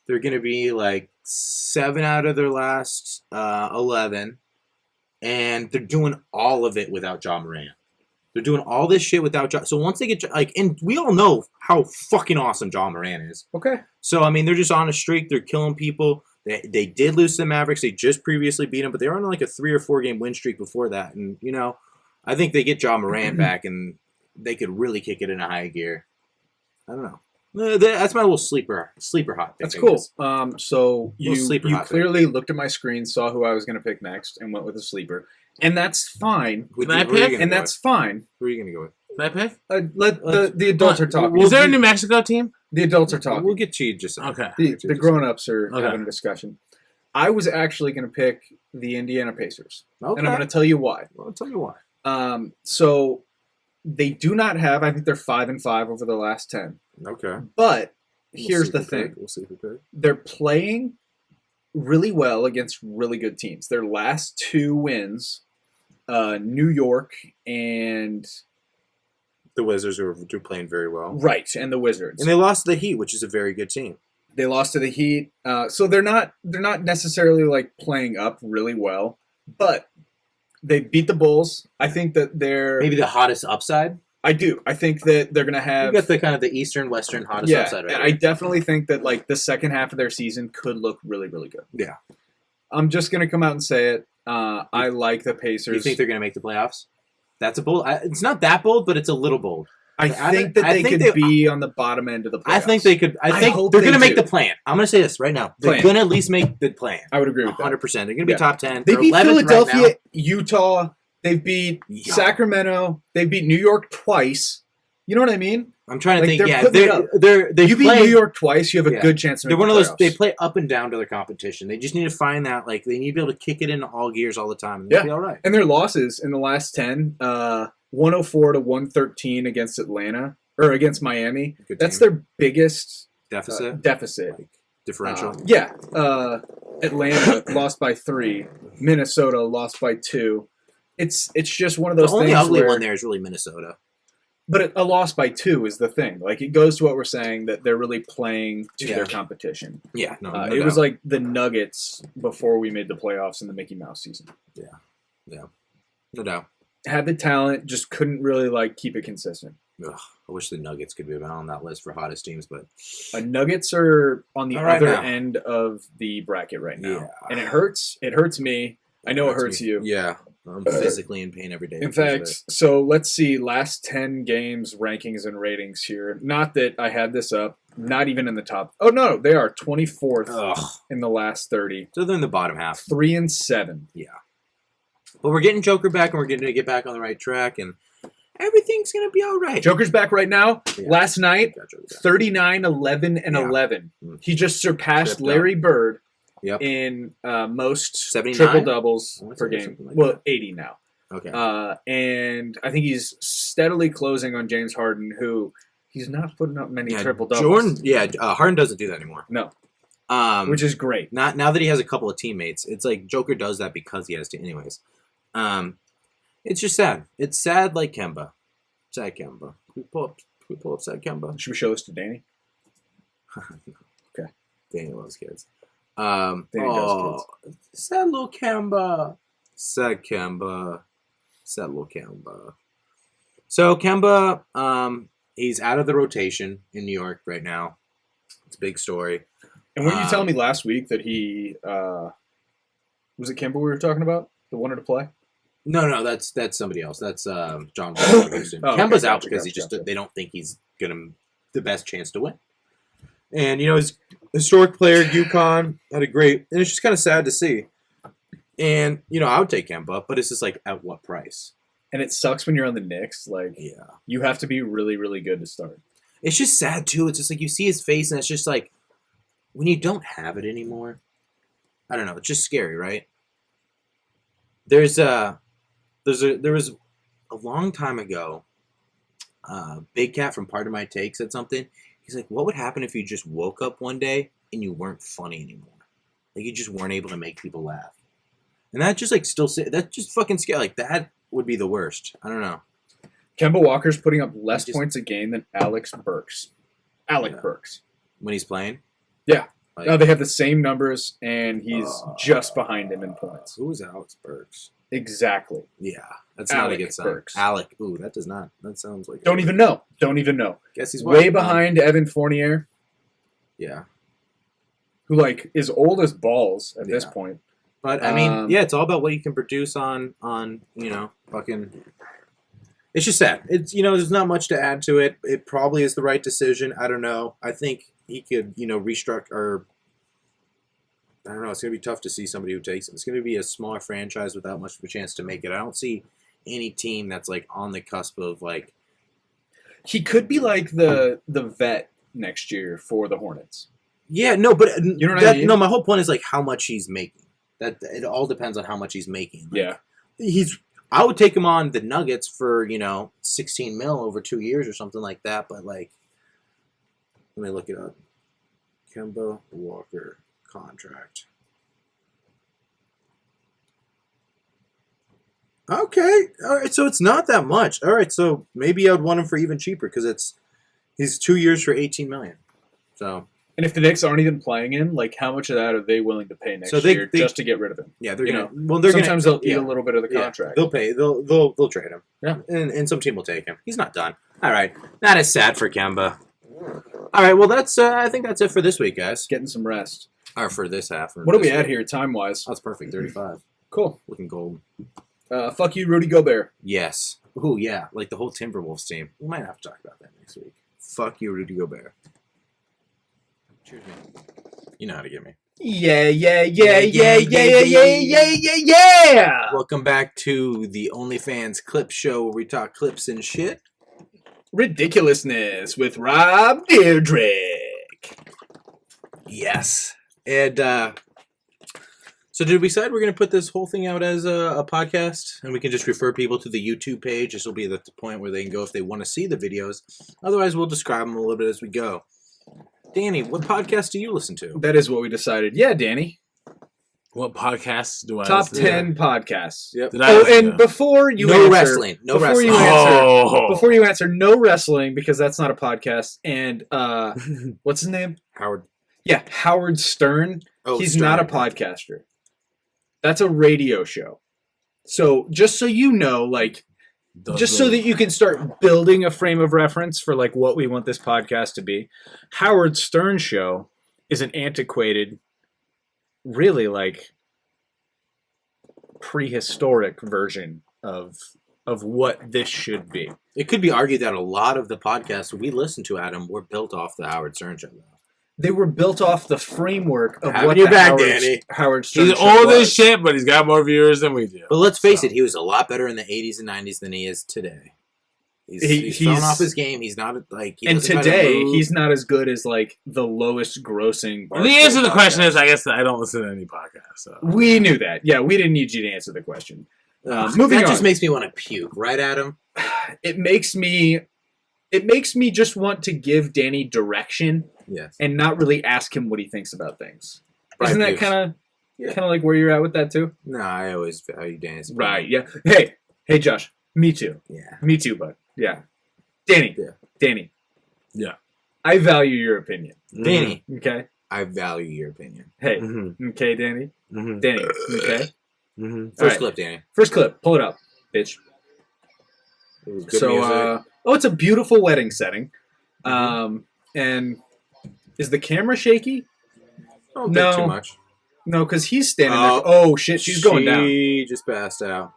They're going to be like 7 out of their last 11. And they're doing all of it without Ja Morant. They're doing all this shit without Ja. So once they get, and we all know how fucking awesome Ja Morant is. Okay. So, I mean, they're just on a streak. They're killing people. They did lose to the Mavericks. They just previously beat them, but they were on like a 3 or 4 game win streak before that. And, you know, I think they get Ja Morant back and they could really kick it in a high gear. I don't know. That's my little sleeper hot pick. That's I cool. guess. So Little you sleeper hot pick. clearly looked at my screen, saw who I was going to pick next, and went with a sleeper, and that's fine. Can I Who are you pick? gonna And go that's fine. with? Who are you gonna go with? Can I pick? Let the adults are talking. Is there a New Mexico team? The adults are talking. We'll get to you just a second. Okay. The grown-ups are Okay. having a discussion. I was actually going to pick the Indiana Pacers, Okay. and I'm going to tell you why. Well, I'll tell you why. So they do not have. I think they're 5-5 over the last 10. Okay. But We'll here's see the if we pick. thing: We'll see if we pick. they're playing really well against really good teams. Their last 2 wins, New York and The Wizards are playing very well. right, and the Wizards. And they lost to the Heat, which is a very good team. They lost to the Heat, so they're not necessarily like playing up really well, but they beat the Bulls. I think that they're Maybe the hottest upside. I do. I think that they're gonna You have got the kind of the Eastern, Western hottest yeah. upside right I here. definitely think that like the second half of their season could look really really good. Yeah. I'm just gonna come out and say it. I like the Pacers. You think they're going to make the playoffs? That's a bold. It's not that bold, but it's a little bold. I think that they could be on the bottom end of the playoffs. I think they could. I think hope they're they going to make do. the plan. I'm going to say this right now. They're Plan. going to at least make the plan. I would agree with that. 100%. They're going to be Yeah. top 10. They They're beat 11th Philadelphia, right Utah. They beat Yeah. Sacramento. They beat New York twice. You know what I mean? now. I'm trying to Like, think. they're Yeah, putting it up. they You beat play. New York twice, you have a Yeah. good chance to make They're one the of those. playoffs. They play up and down to their competition. They just need to find that. Like they need to be able to kick it into all gears all the time. And they'll Yeah. be all right. And their losses in the last 10, 104 to 113 against Atlanta or against Miami. Good That's team. their biggest Deficit, deficit. like differential. Yeah. Atlanta lost by 3. Minnesota lost by 2. It's just one of The those only things ugly where, one there is really Minnesota. but a loss by 2 is the thing. Like it goes to what we're saying that they're really playing to Yeah. their competition. Yeah, no, It was like the Nuggets before we made the playoffs in the Mickey Mouse season. no doubt. Had the talent, just couldn't really like keep it consistent. Ugh, I wish the Nuggets could be on that list for hottest teams, but Nuggets are on the Not right other now. end of the bracket right now, Yeah. and it hurts. It hurts me. I know it hurts me. you. Yeah, I'm physically in pain every day. In because of fact, so let's see last 10 games rankings and ratings here. Not that I had this up. Not even in the top. Oh no, they are 24th it. Ugh. in the last 30. So they're in the bottom half. 3-7. But we're getting Joker back, and we're getting to get back on the right track, and everything's gonna be all right. Joker's back right now. Yeah. Last night, Got Joker back. 39, 11, and Yeah. 11. Mm. He just surpassed Tripped Larry Bird Yep. in most 79? triple doubles I wanna per say game. something like Well, that. 80 now. Okay. And I think he's steadily closing on James Harden, who he's not putting up many Yeah, triple doubles. Jordan. Yeah, Harden doesn't do that anymore. No, Which which is great. not now that he has a couple of teammates. It's like Joker does that because he has to. Anyways, it's just sad. It's sad like Kemba. Sad Kemba. Can we pull up sad Kemba? Should we show this to Danny? Danny loves kids. Danny does Sad little Kemba. Sad Kemba. Sad little Kemba. So Kemba, he's out of the rotation in New York right now. It's a big story. And weren't you telling me last week that he was it Kemba we were talking about? The wanted to play? No, that's somebody else. That's John Wall from Houston. Oh, okay, Kemba's out gotcha, because he gotcha, just gotcha. they don't think he's gonna the best chance to win. And he's a historic player at UConn, had a great, and it's just kind of sad to see. And I would take Kemba, but it's just like at what price? And it sucks when you're on the Knicks. Like Yeah, you have to be really, really good to start. it's just sad too. It's just like you see his face, and it's just like when you don't have it anymore. I don't know. It's just scary, right? There was a long time ago. Big Cat from Part of My Take said something. He's like, "What would happen if you just woke up one day and you weren't funny anymore? Like you just weren't able to make people laugh." And that just that's just fucking scary. Like that would be the worst. I don't know. Kemba Walker's putting up less Just- points a game than Alex Burks. Alec Yeah. Burks. When he's playing. Yeah. Like, No, they have the same numbers, and he's just behind him in points. Who is Alex Burks? Exactly. Yeah, that's not a Alec good sign. Burks. Alec. Ooh, that does not. That sounds like. Don't even know. Don't even know. Guess he's Way what? behind Evan Fournier, Yeah, who like is old as balls at this Yeah. point. but I mean, it's all about what you can produce on fucking It's just sad. It's there's not much to add to it. It probably is the right decision. I don't know. I think he could restructure or I don't know. It's gonna be tough to see somebody who takes him. It's gonna be a smaller franchise without much of a chance to make it. I don't see any team that's like on the cusp of like. He could be like the vet next year for the Hornets. Yeah, no, but You know what I mean? No, my whole point is like how much he's making. That it all depends on how much he's making. Like, Yeah. I would take him on the Nuggets for 16 mil over 2 years or something like that. But like, let me look it up. Kemba Walker contract. Okay, all right. So it's not that much. All right, so maybe I'd want him for even cheaper because he's 2 years for 18 million. So. And if the Knicks aren't even playing him, like how much of that are they willing to pay next year just to get rid of him? Yeah, they're gonna. Well, sometimes they'll eat a little bit of the contract. They'll pay. They'll trade him. Yeah, and some team will take him. He's not done. All right, that is sad for Kemba. All right, well that's I think that's it for this week, guys. Getting some rest. Or for this half. What are we at here time wise? That's perfect. 35. Cool. Looking gold. Fuck you, Rudy Gobert. Yes. Ooh, yeah. Like the whole Timberwolves team. We might have to talk about that next week. Fuck you, Rudy Gobert. Cheers, man. You know how to get me. Yeah. Welcome back to the OnlyFans Clip Show where we talk clips and shit. Ridiculousness with Rob Deirdrick. Yes. And so did we decide we're going to put this whole thing out as a podcast? And we can just refer people to the YouTube page. This will be the point where they can go if they want to see the videos. Otherwise, we'll describe them a little bit as we go. Danny, what podcast do you listen to? That is what we decided. Yeah, Danny. What podcasts do I Top listen 10 podcasts. Yep. And before you answer... wrestling. No before wrestling. Before you answer, no wrestling, because that's not a podcast. And what's his name? Howard. Yeah, Howard Stern. Oh, He's Stern. not a podcaster. That's a radio show. So just so you know, like, just so that you can start building a frame of reference for like what we want this podcast to be, Howard Stern show is an antiquated, really like prehistoric version of what this should be. It could be argued that a lot of the podcasts we listen to, Adam, were built off the Howard Stern show. They were built off the framework of Having what you the back, Danny. Howard Stern He's show old was. as shit, but he's got more viewers than we do. But let's face it, he was a lot better in the 80s and 90s than he is today. He's thrown off his game. He's not like... And today, he's not as good as like the lowest grossing... The answer to the question is, I guess I don't listen to any podcast. So. We knew that. Yeah, we didn't need you to answer the question. Moving that on. just makes me want to puke, right, Adam? It makes me just want to give Danny direction. Yes. And not really ask him what he thinks about things. Brian Isn't that Hughes. kind of like where you're at with that too? No, I always value Danny's opinion. Right. Yeah. Hey, Josh. Me too. Yeah. Me too, bud. Yeah. Danny. Yeah. Danny. Yeah. I value your opinion. Danny, Okay. I value your opinion. Hey. Mm-hmm. Okay, Danny. Mm-hmm. Danny. Okay. Mm-hmm. First Alright. clip, Danny. First clip. Pull it up, bitch. It was good So, music. it's a beautiful wedding setting. And is the camera shaky? Don't no. think too much. No, because he's standing there. Oh, Oh, shit. She's going down. She just passed out.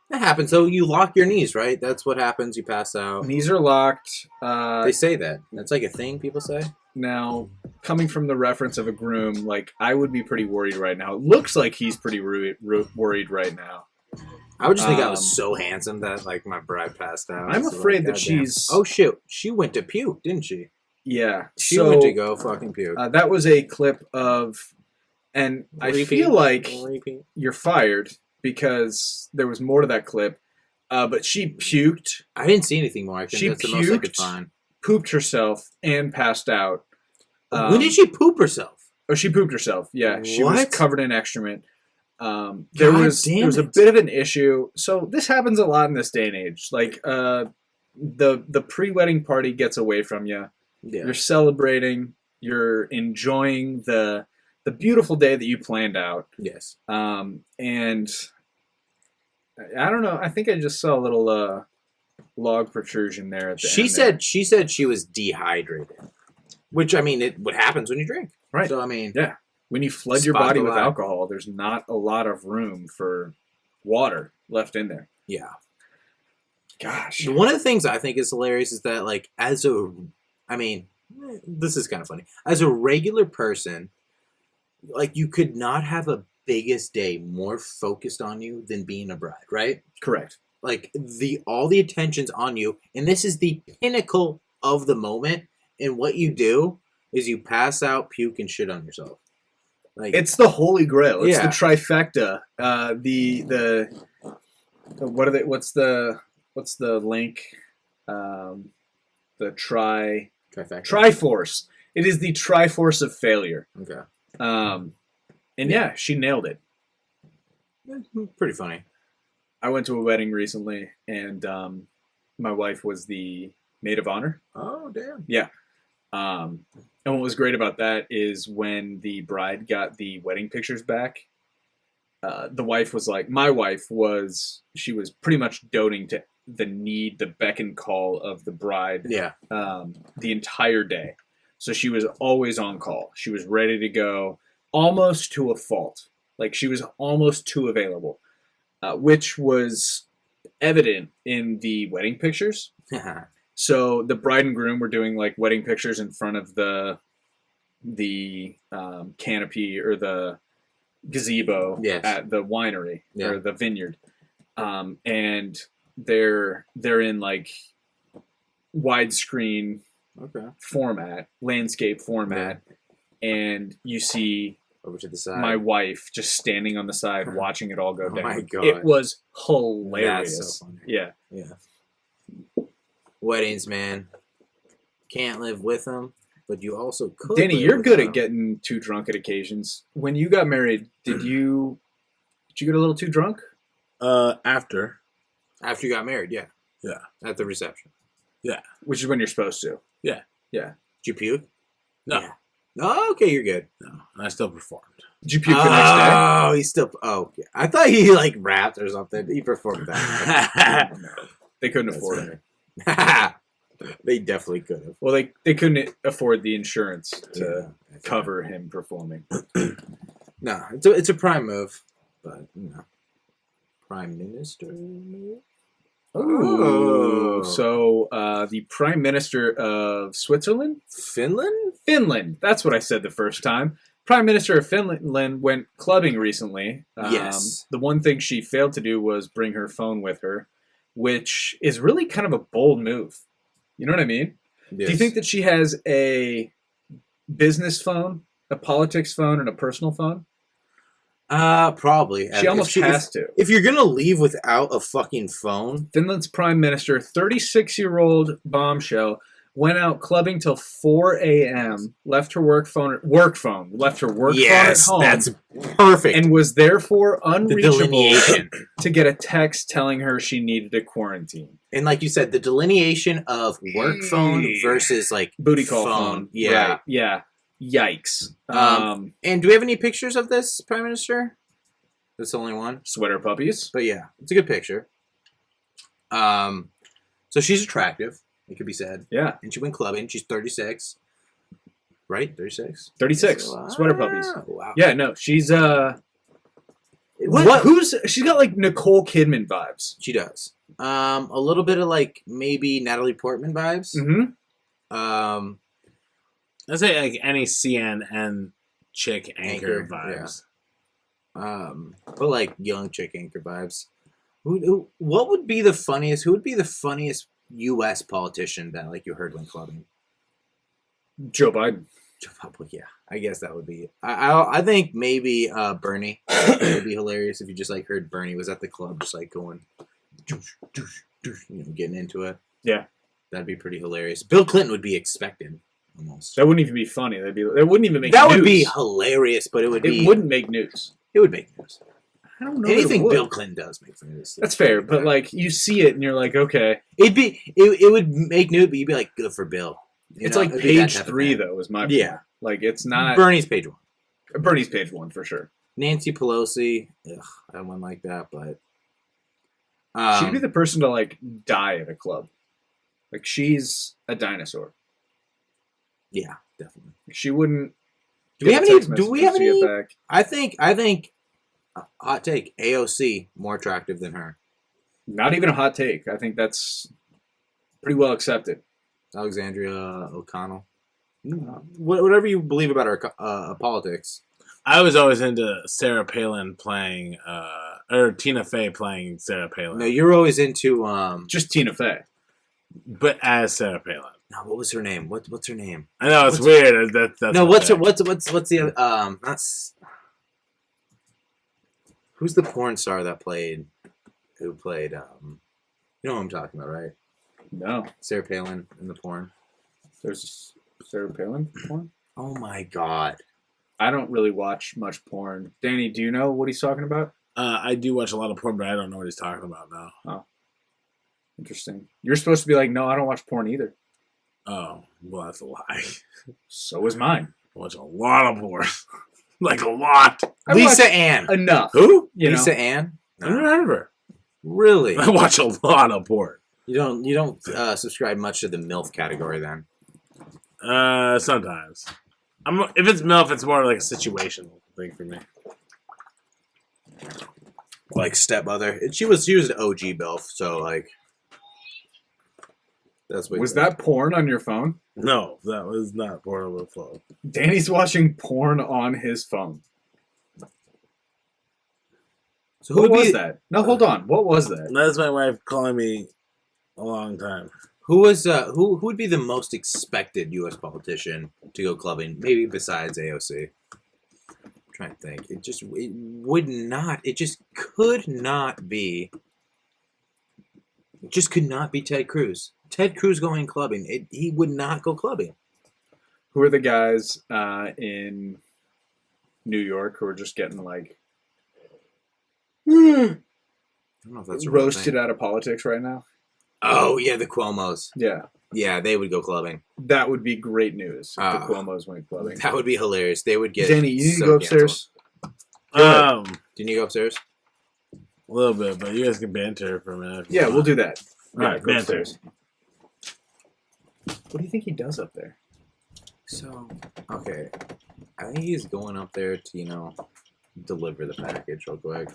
That happens. So you lock your knees, right? That's what happens. You pass out. Knees are locked. They say that. That's like a thing people say. Now, coming from the reference of a groom, like, I would be pretty worried right now. It looks like he's pretty worried right now. I would just think I was so handsome that like my bride passed out. I'm So, afraid like, that goddamn. she's... Oh shit! She went to puke, didn't she? Yeah. She so, went to go fucking puke. that was a clip of... And I feel like Repeat. you're fired because there was more to that clip. But she puked, I didn't see anything more. I think She that's the most I could puked. find. pooped herself, and passed out. When did she poop herself? Oh, she pooped herself. Yeah, she was What? covered in excrement. There God was damn a it. bit of an issue. So this happens a lot in this day and age. Like the pre-wedding party gets away from you. Yeah. You're celebrating. You're enjoying the beautiful day that you planned out. Yes. And I don't know. I think I just saw a little log protrusion there at the She end said there. she said she was dehydrated, which I mean, what happens when you drink, Right. So I mean, Yeah. When you flood your Spot body the with lie. alcohol, there's not a lot of room for water left in there. yeah. Gosh. One of the things I think is hilarious is that, like, this is kind of funny. As a regular person, like, you could not have a biggest day more focused on you than being a bride, right? Correct. Like, all the attention's on you, and this is the pinnacle of the moment, and what you do is you pass out, puke, and shit on yourself. Like, It's the holy grail. It's Yeah. the trifecta. The what are they? What's the link? The trifecta. Triforce. It is the Triforce of failure. Okay. And yeah, she nailed it. Pretty funny. I went to a wedding recently, and my wife was the maid of honor. Oh, damn. Yeah. And what was great about that is when the bride got the wedding pictures back, the wife was like, she was pretty much doting to the beck and call of the bride Yeah. the entire day. So she was always on call. She was ready to go, almost to a fault. Like, she was almost too available, which was evident in the wedding pictures. So the bride and groom were doing like wedding pictures in front of the canopy or the gazebo at the winery or the vineyard, and they're in like widescreen format, landscape format, and you see over to the side my wife just standing on the side watching it all go down. My God. It was hilarious. That's so funny. Yeah. Weddings, man. Can't live with them, but you also could. Danny, live you're with good them. at getting too drunk at occasions. When you got married, did you get a little too drunk? After After you got married, yeah. Yeah. At the reception. Yeah. Which is when you're supposed to. Yeah. Yeah. Did you puke? No. Yeah. Oh, okay, you're good. No, I still performed. Did you puke the next day? Oh, he still. Oh, okay. I thought he like rapped or something. He performed that. No. They couldn't afford it. They definitely could have. Well, they couldn't afford the insurance to cover him performing. No, it's a prime move, but prime minister move. Oh, so the Prime Minister of Switzerland? Finland. That's what I said the first time. Prime Minister of Finland went clubbing recently. Yes. The one thing she failed to do was bring her phone with her, which is really kind of a bold move. You know what I mean? Yes. Do you think that she has a business phone, a politics phone, and a personal phone? Probably. She almost has to. If you're gonna leave without a fucking phone, Finland's Prime Minister, 36-year-old bombshell, went out clubbing till 4 a.m., left her work phone at home, that's perfect. and was therefore The unreachable delineation, to get a text telling her she needed a quarantine. and like you said, the delineation of work phone versus like Booty call phone. Yeah. Right. Yeah. Yikes. And do we have any pictures of this Prime Minister? That's the only one. Sweater puppies. But yeah, it's a good picture. So she's attractive. It could be said. Yeah. And she went clubbing. She's 36. Right? 36? 36. Sweater puppies. Wow. Yeah, no, she's What? she's got like Nicole Kidman vibes. She does. A little bit of like maybe Natalie Portman vibes. Mm-hmm. I'd say like any CNN chick anchor vibes. Yeah. But like young chick anchor vibes. What would be the funniest? Who would be the funniest U.S. politician that like you heard when clubbing? Joe Biden. Well, yeah, I guess that would be. I think maybe Bernie would be hilarious if you just like heard Bernie was at the club just like going, getting into it. Yeah, that'd be pretty hilarious. Bill Clinton would be expected almost. That wouldn't even be funny. That wouldn't even make. That news. would be hilarious, but it wouldn't make news. It would make news. I don't know. Anything Bill Clinton does makes news. That's fair, but like you see it and you're like, okay. It would make news, but you'd be like, good for Bill. It's like page 3 though, is my point. Yeah. Like it's not Bernie's page 1. Bernie's page 1 for sure. Nancy Pelosi, I wouldn't like that, but she'd be the person to like die at a club. Like she's a dinosaur. Yeah, definitely. She wouldn't. Do we have any? Back. I think hot take, AOC more attractive than her. Not even a hot take. I think that's pretty well accepted. Alexandria O'Connell. Whatever you believe about our politics. I was always into Sarah Palin playing, or Tina Fey playing Sarah Palin. No, you're always into Just Tina Fey. But as Sarah Palin. No, what was her name? What's her name? I know it's weird. That's No, what's the who's the porn star that played you know what I'm talking about, right? No. Sarah Palin in the porn. There's Sarah Palin porn? Oh my god. I don't really watch much porn. Danny, do you know what he's talking about? I do watch a lot of porn, but I don't know what he's talking about now. Oh. Interesting. You're supposed to be like, no, I don't watch porn either. Oh, well, that's a lie. So is mine. I watch a lot of porn. Like a lot. Lisa Ann. Enough. Who? Lisa Ann? I never heard of her. Really? I watch a lot of porn. You don't subscribe much to the MILF category then. Sometimes. If it's MILF, it's more like a situational thing for me. Like stepmother. She was an OG MILF, so like that's what. Was that porn on your phone? No, that was not porn on the phone. Danny's watching porn on his phone. So Who was that? No, hold on. What was that? That's my wife calling me a long time. Who who would be the most expected U.S. politician to go clubbing? Maybe besides AOC. I'm trying to think. It just could not be. It just could not be Ted Cruz. Ted Cruz going clubbing. He would not go clubbing. Who are the guys in New York who are just getting like I don't know if that's a real roasted thing. out of politics right now? Oh yeah, the Cuomos. Yeah. Yeah, they would go clubbing. That would be great news if the Ah. Cuomos went clubbing. That would be hilarious. They would get. Danny, you need to so go upstairs. canceled. Do you need to go upstairs? A little bit, but you guys can banter for a minute. Yeah, we'll do that. All right, go banter. upstairs. What do you think he does up there? So, okay. I think he's going up there to, deliver the package real quick.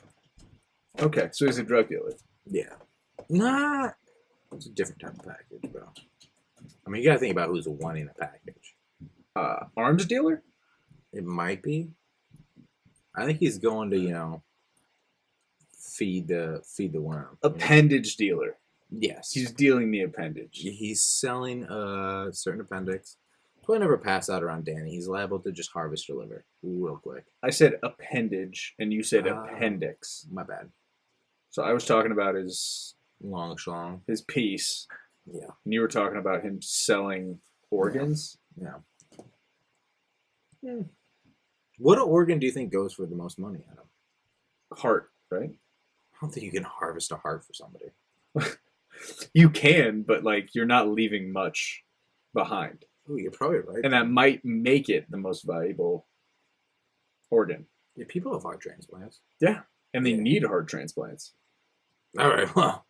Okay, so he's a drug dealer. Yeah. Nah. It's a different type of package, bro. I mean, you gotta think about who's wanting a package. Arms dealer? It might be. I think he's going to, feed the worm. Appendage dealer. Yes. He's dealing the appendage. He's selling a certain appendix. So I never pass out around Danny. He's liable to just harvest your liver real quick. I said appendage, and you said appendix. My bad. So I was talking about his Long schlong. piece. Yeah. And you were talking about him selling organs. Yeah. What organ do you think goes for the most money, Adam? Heart, right? I don't think you can harvest a heart for somebody. You can, but like you're not leaving much behind. Ooh, you're probably right. And that might make it the most valuable organ. Yeah, people have heart transplants. Yeah. And they Yeah. need heart transplants. All right, well.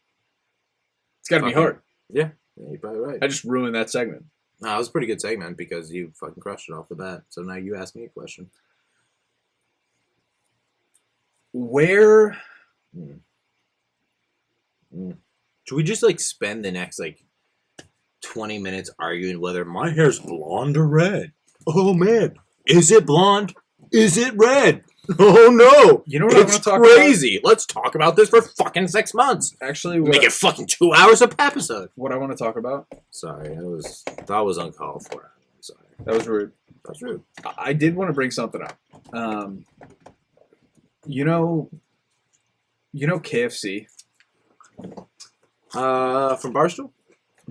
It's got to be Okay. heart. Yeah, you're probably right. I just ruined that segment. No, it was a pretty good segment because you fucking crushed it off the bat. So now you ask me a question. Where Should we just spend the next 20 minutes arguing whether my hair's blonde or red? Oh man, is it blonde? Is it red? Oh no! You know what I it's want to talk crazy. Let's talk about this for fucking 6 months. Actually, Make it fucking 2 hours of episode. what I want to talk about, Sorry, that was uncalled for. I'm sorry. that was rude. That's rude. I did want to bring something up. You know KFC? From Barstool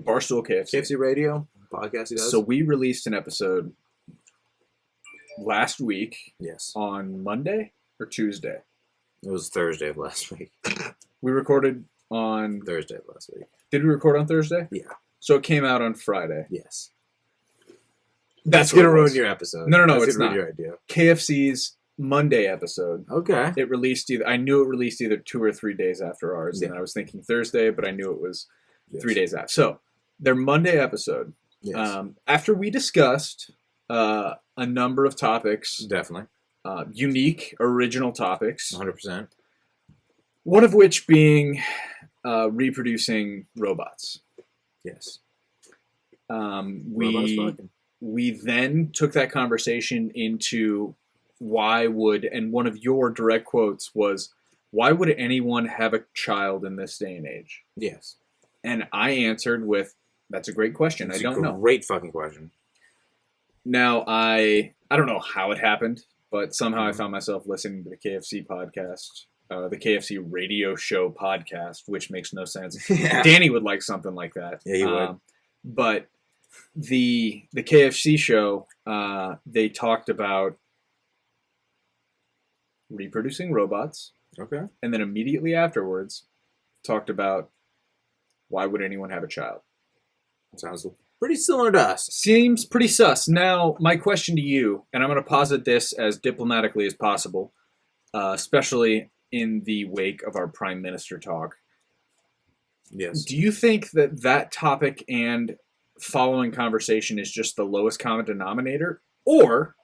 KFC. KFC Radio podcast. He does. So we released an episode last week yes, on Monday or Tuesday. it was Thursday of last week. We recorded on... Thursday of last week. Did we record on Thursday? Yeah. So it came out on Friday. Yes. That's gonna what it ruin was. your episode. No, That's it's gonna ruin not. your idea. KFC's Monday episode. Okay. It released I knew it released either 2 or 3 days after ours, and Yeah. I was thinking Thursday, but I knew it was Yes. 3 days after. So their Monday episode, Yes. after we discussed a number of topics, Definitely. unique, original topics, 100%. one of which being reproducing robots. Yes. Robots fucking. We then took that conversation into why would, and one of your direct quotes was, why would anyone have a child in this day and age? Yes. And I answered with, that's a great question. I don't know. Great fucking question. Now, I don't know how it happened, but somehow I found myself listening to the KFC podcast, the KFC radio show podcast, which makes no sense. Yeah. Danny would like something like that. Yeah, he would. But the KFC show, they talked about reproducing robots, Okay. and then immediately afterwards talked about why would anyone have a child. Sounds pretty similar to us. Seems pretty sus. Now, my question to you, and I'm going to posit this as diplomatically as possible, especially in the wake of our Prime Minister talk. Yes. Do you think that that topic and following conversation is just the lowest common denominator? Or,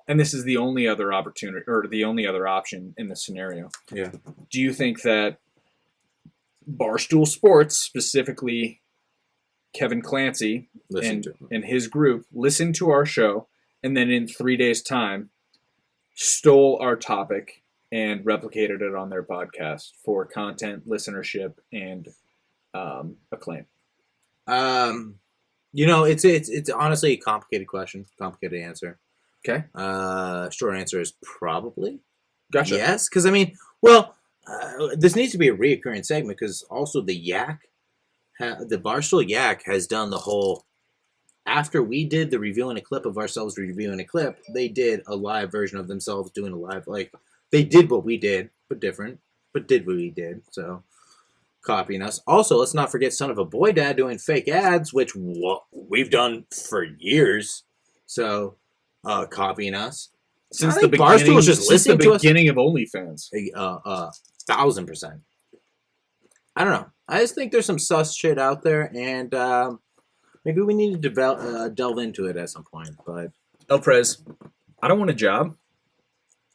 and this is the only other opportunity, or the only other option in this scenario, Yeah. do you think that Barstool Sports, specifically Kevin Clancy and his group, listened to our show and then in 3 days' time stole our topic and replicated it on their podcast for content, listenership, and acclaim? It's honestly a complicated question, complicated answer. Okay. Short answer is probably. Gotcha. Yes, because this needs to be a reoccurring segment because also the Yak, the Barstool Yak has done the whole. After we did the reviewing a clip of ourselves reviewing a clip, they did a live version of themselves doing a live, like they did what we did, but different, but did what we did. So copying us. Also, let's not forget Son of a Boy Dad doing fake ads, which we've done for years. So copying us. Since I the think Barstool was just since the listening to us. beginning of OnlyFans. 1,000%. I don't know. I just think there's some sus shit out there, and maybe we need to delve into it at some point. But El Prez, I don't want a job.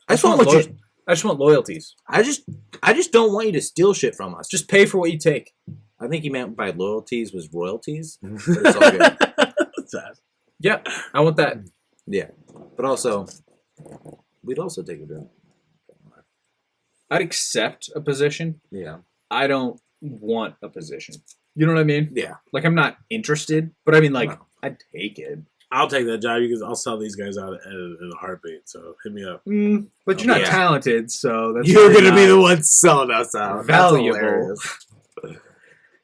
I just want loyalties. I just don't want you to steal shit from us. Just pay for what you take. I think he meant by loyalties was royalties. But it's all good. Yeah, I want that. Yeah, but also we'd also take a job. I'd accept a position. Yeah. I don't want a position. You know what I mean? Yeah. Like, I'm not interested, but I mean, like, No. I'd take it. I'll take that job because I'll sell these guys out in a heartbeat. So hit me up. But you're not Yeah. talented, so that's You're really gonna be not the one selling us out. valuable.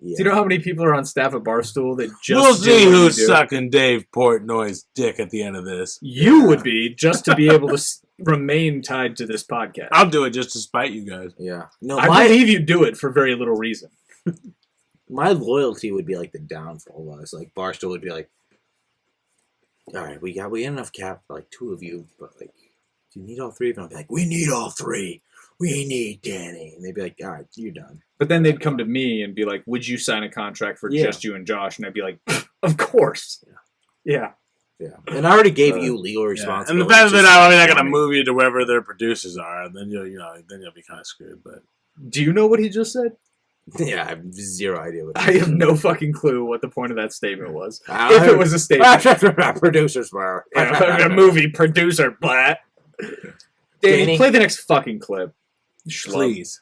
Yeah. Do you know how many people are on staff at Barstool that just We'll do see what you who's do? sucking Dave Portnoy's dick at the end of this. You would be, just to be able to remain tied to this podcast. I'll do it just to spite you guys. Yeah. No, I believe you do it for very little reason. my loyalty would be like the downfall of us. Like Barstool would be like, all right, we got enough cap for like 2 of you, but like, do you need all 3 of them? I'd be like, we need all 3. We need Danny. And they'd be like, all right, you're done. But then they'd come to me and be like, would you sign a contract for Yeah. just you and Josh? And I'd be like, of course. Yeah. Yeah. And I already gave you legal responsibility. And the fact that I'm not going to move you to wherever their producers are, and then you'll be kind of screwed. But Do you know what he just said? Yeah, I have zero idea what I have no fucking clue what the point of that statement was. I- If it was a statement. producers were. A movie producer, but Danny, Danny. play the next fucking clip. Schlub. please,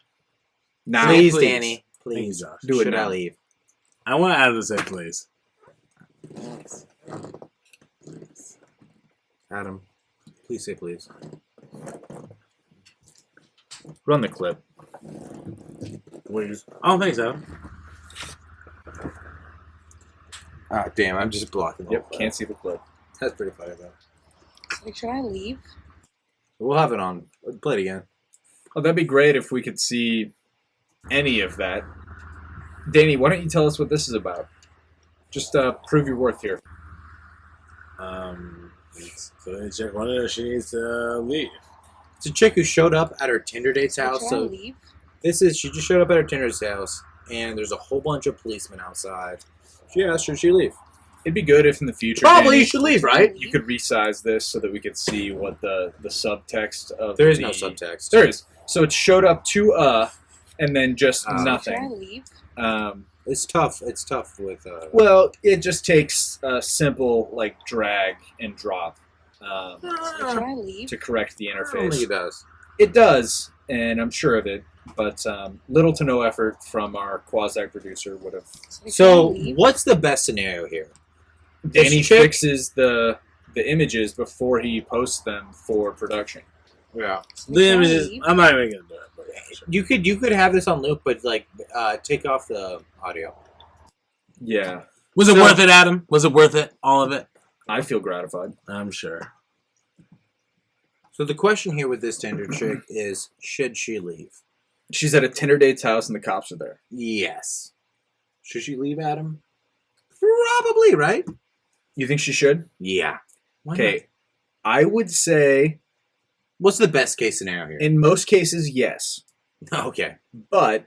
Now. Please, Please. Danny. Thank you, Please. Josh. Do it Should I now. leave? I want to add this in, please. Adam, please say please. Run the clip. Please. I don't think so. Ah, damn, I'm just blocking the Yep, whole can't see the clip. That's pretty funny, though. Like, should I leave? We'll have it on. Play it again. Oh, that'd be great if we could see any of that. Danny, why don't you tell us what this is about? Just prove your worth here. So check one of her. She needs to leave. It's a chick who showed up at her Tinder date's Like, house. should I So leave? she just showed up at her Tinder date's house, and there's a whole bunch of policemen outside. She asked, should she leave? It'd be good if in the future, Probably Danny, you should leave, right? you could resize this so that we could see what the subtext of There is no subtext. There is. So it showed up to and then just Should I nothing. leave? It's tough. It's tough with. Well, it just takes a simple like drag and drop Should I leave? to correct the I don't think interface. it does. It does, and I'm sure of it, but little to no effort from our quasi producer would have. Should I So, leave? what's the best scenario here? Danny This chick- fixes the images before he posts them for production. Yeah. The images. I'm not even gonna do it. But yeah, sure. You could have this on loop, but like take off the audio. Yeah, Was it So- worth it, Adam? Was it worth it? All of it? I feel gratified. I'm sure. So the question here with this Tinder chick is, should she leave? She's at a Tinder date's house and the cops are there. Yes. Should she leave, Adam? Probably, right? You think she should? Yeah. Why Okay, I would say not? What's the best case scenario here? in most cases, yes. Okay. But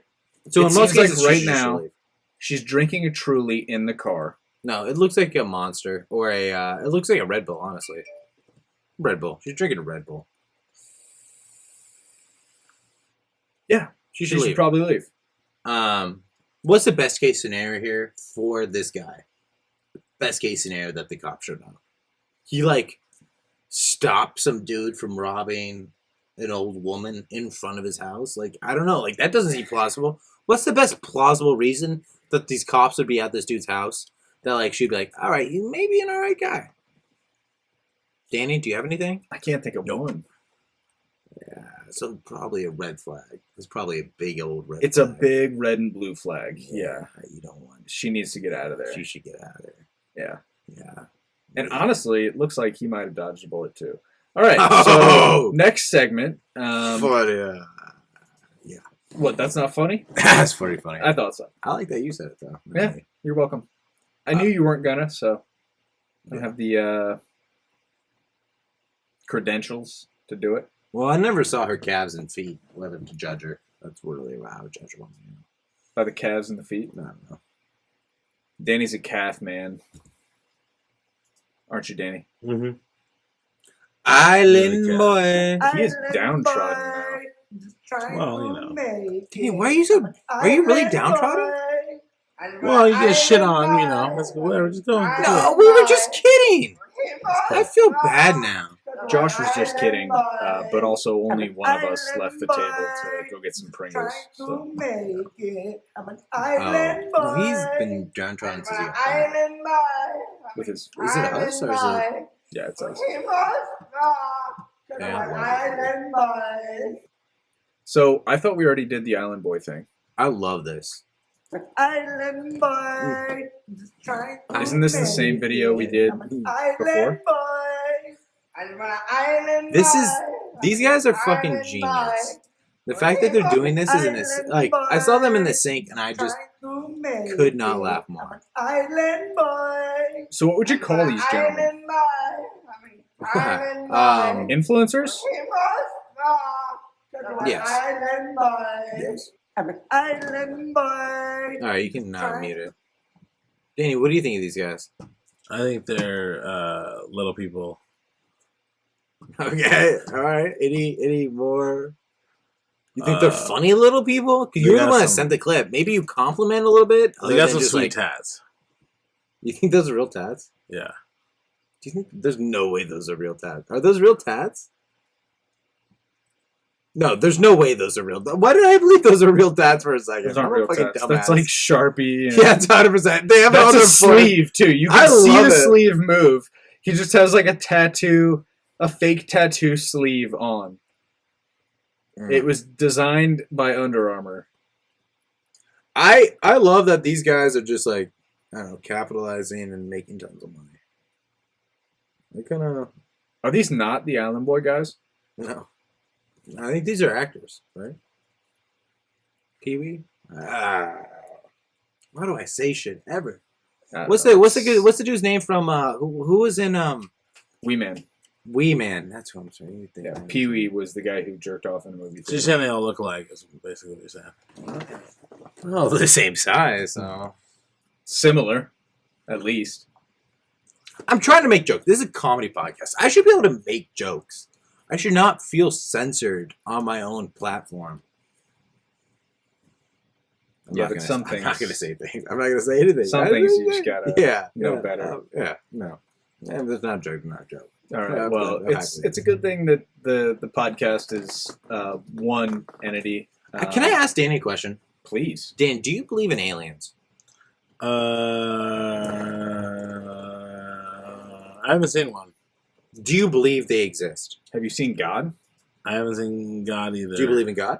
So It in most seems like cases, she right should now- leave. she's drinking a Truly in the car. No, it looks like a Monster or a. It looks like a Red Bull, honestly. Red Bull. She's drinking a Red Bull. Yeah, She she should should leave. probably leave. What's the best case scenario here for this guy? Best case scenario that the cops should know. He like stopped some dude from robbing an old woman in front of his house. Like, I don't know. Like, that doesn't seem plausible. What's the best plausible reason that these cops would be at this dude's house? That like she'd be like, all right, you may be an all right guy. Danny, do you have anything? I can't think of one. Yeah, so probably a red flag. It's probably a big old red It's a flag. big red and blue flag. Yeah. You don't want. She needs to get out of there. She should get out of there. Yeah. Yeah. And honestly, it looks like he might have dodged a bullet too. All right. Oh! So next segment. Funny. What? That's not funny? That's pretty funny. I thought so. I like that you said it though. Yeah. You're welcome. I knew you weren't gonna, so I have the credentials to do it. Well, I never saw her calves and feet. Let him to judge her. That's really how I would judge a woman. By the calves and the feet. I don't know. Danny's a calf man. Aren't you, Danny? Mm-hmm. Island Really boy. He is downtrodden now. Well, you know. Danny, why are you so? Are you really downtrodden? Well, you get shit on, you know. That's whatever. Just don't. No, we were just kidding. I feel bad now. Josh was just kidding, but also only one of us left the table to go get some Pringles. So. Oh, no, he's been downtrodden since he got back. With his, Is it us or is it? yeah, it's us. Yeah, So I thought we already did the Island Boy thing. I love this. Isn't this the same video we did before? These guys are fucking genius. The fact that they're doing this is in this, like, I saw them in the sink and I just could not laugh more. So what would you call these gentlemen? Influencers? Yes. Yes. All right, you can now mute it. Danny, what do you think of these guys? I think they're little people. Okay, all right. Any more? You think they're Uh, funny little people? Because they you're the got one that some- sent the clip. Maybe you compliment a little bit. They other got than some just, sweet like, tats. You think those are real tats? Yeah. Do you think there's no way those are real tats? Are those real tats? No, there's no way those are real. Why did I believe those are real tats for a second? Those aren't I'm a real fucking tats. dumbass. That's like Sharpie. And yeah, it's 100%. They have it that's on a their forehead. sleeve too. You I can see love the it. sleeve move. He just has like a tattoo, a fake tattoo sleeve on. It was designed by Under Armour. I love that these guys are just like, I don't know, capitalizing and making tons of money. They kind of, Are these not the Island Boy guys? no. I think these are actors, right? Pee-wee? Why do I say shit ever? I don't What's know. the dude's name from who was in Wee Man? Wee Man? That's who I'm saying. Yeah, Pee Wee was the guy who jerked off in the movie. So you're saying they all look alike, is basically what you're saying. Oh, they're the same size. So Similar, at least. I'm trying to make jokes. This is a comedy podcast. I should be able to make jokes. I should not feel censored on my own platform. Yeah, but some I'm not things- going to say things. I'm not going to say anything. Some things you just gotta know better. No. That's not a joke. Not a joke. All right. Yeah, Well, I'm it's a good thing that the podcast is one entity. Can I ask Danny a question? Please. Dan, do you believe in aliens? I haven't seen one. Do you believe they exist? Have you seen God? I haven't seen God either. Do you believe in God?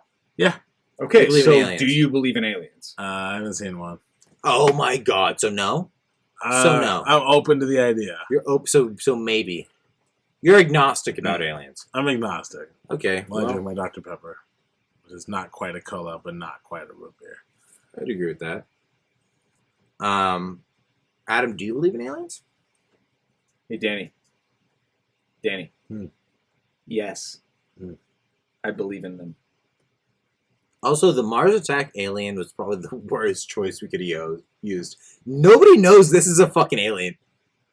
Okay, You believe in so aliens? do you believe in aliens? I haven't seen one. Oh my God! So no. So no. I'm open to the idea. You're so maybe. You're agnostic about aliens. I'm agnostic. Okay. Well, I Well, drink my Dr. Pepper, which is not quite a cola, but not quite a root beer. I'd agree with that. Adam, do you believe in aliens? Hey, Danny. Danny. Hmm. Yes. Hmm. I believe in them. Also, the Mars attack alien was probably the worst choice we could have used. Nobody knows this is a fucking alien.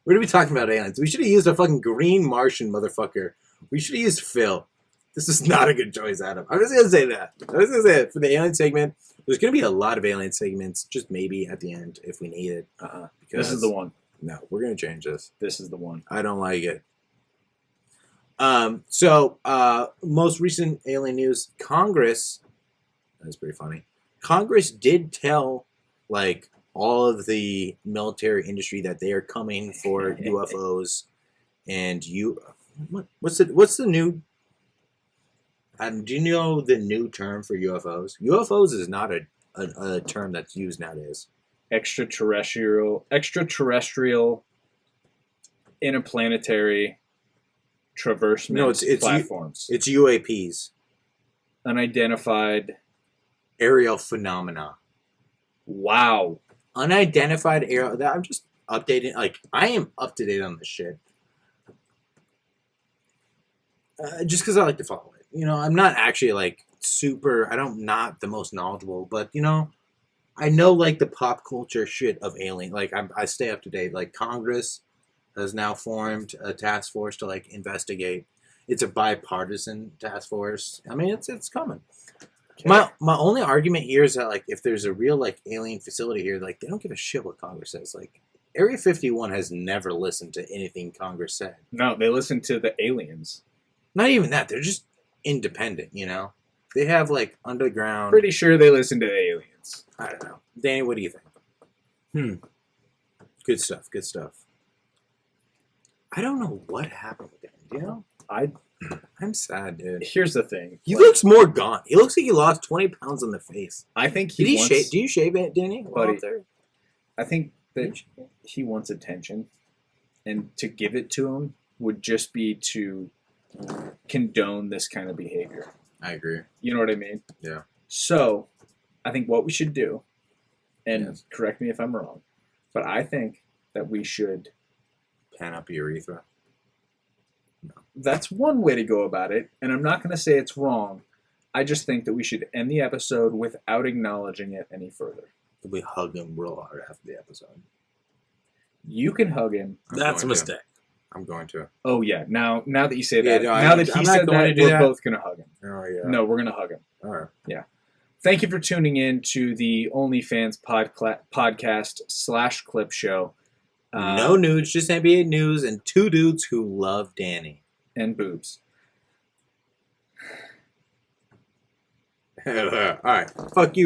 What are we talking about aliens? We should have used a fucking green Martian motherfucker. We should have used Phil. This is not a good choice, Adam. I'm just going to say that. I'm just going to say it. For the alien segment, there's going to be a lot of alien segments, just maybe at the end if we need it. This is the one. No, we're going to change this. This is the one. I don't like it. Most recent alien news, Congress, that's pretty funny. Congress did tell, like, all of the military industry that they are coming for UFOs, and what's the new? Do you know the new term for UFOs? UFOs is not a term that's used nowadays. Extraterrestrial, interplanetary traversement No, it's platforms. It's UAPs, Unidentified. aerial phenomena. Wow. Unidentified aerial. That I'm just updating. Like, I am up to date on this shit. Just because I like to follow it. You know, I'm not actually like super. Not the most knowledgeable, but you know, I know like the pop culture shit of alien. Like I stay up to date. Like Congress has now formed a task force to like investigate. It's a bipartisan task force. I mean, it's coming. Okay. My only argument here is that like if there's a real like alien facility here, like they don't give a shit what Congress says. Like Area 51 has never listened to anything Congress said. No, they listen to the aliens. Not even that. They're just independent, you know? They have like underground. Pretty sure they listen to the aliens. I don't know. Danny, what do you think? Good stuff. Good stuff. I don't know what happened with him. Do you know? I'm sad, dude. Here's the thing. He looks more gaunt. He looks like he lost 20 pounds on the face. I think Did he wants, shave? Do you shave it, Danny? While Buddy. up there? I think that he wants attention, and to give it to him would just be to condone this kind of behavior. I agree. You know what I mean? Yeah. So, I think what we should do, and Yes. correct me if I'm wrong, but I think that we should. Pan up your urethra. That's one way to go about it, and I'm not going to say it's wrong. I just think that we should end the episode without acknowledging it any further. We hug him real hard after the episode. You can hug him. That's a mistake. I'm going to. Oh yeah, now that you say Yeah, that, no, now that he I'm not said going that, to do we're that. both going to hug him. Oh, yeah. No, we're going to hug him. All right. Thank you for tuning in to the OnlyFans podcast / clip show. No nudes, just NBA news and two dudes who love Danny. And boobs. All right. Fuck you.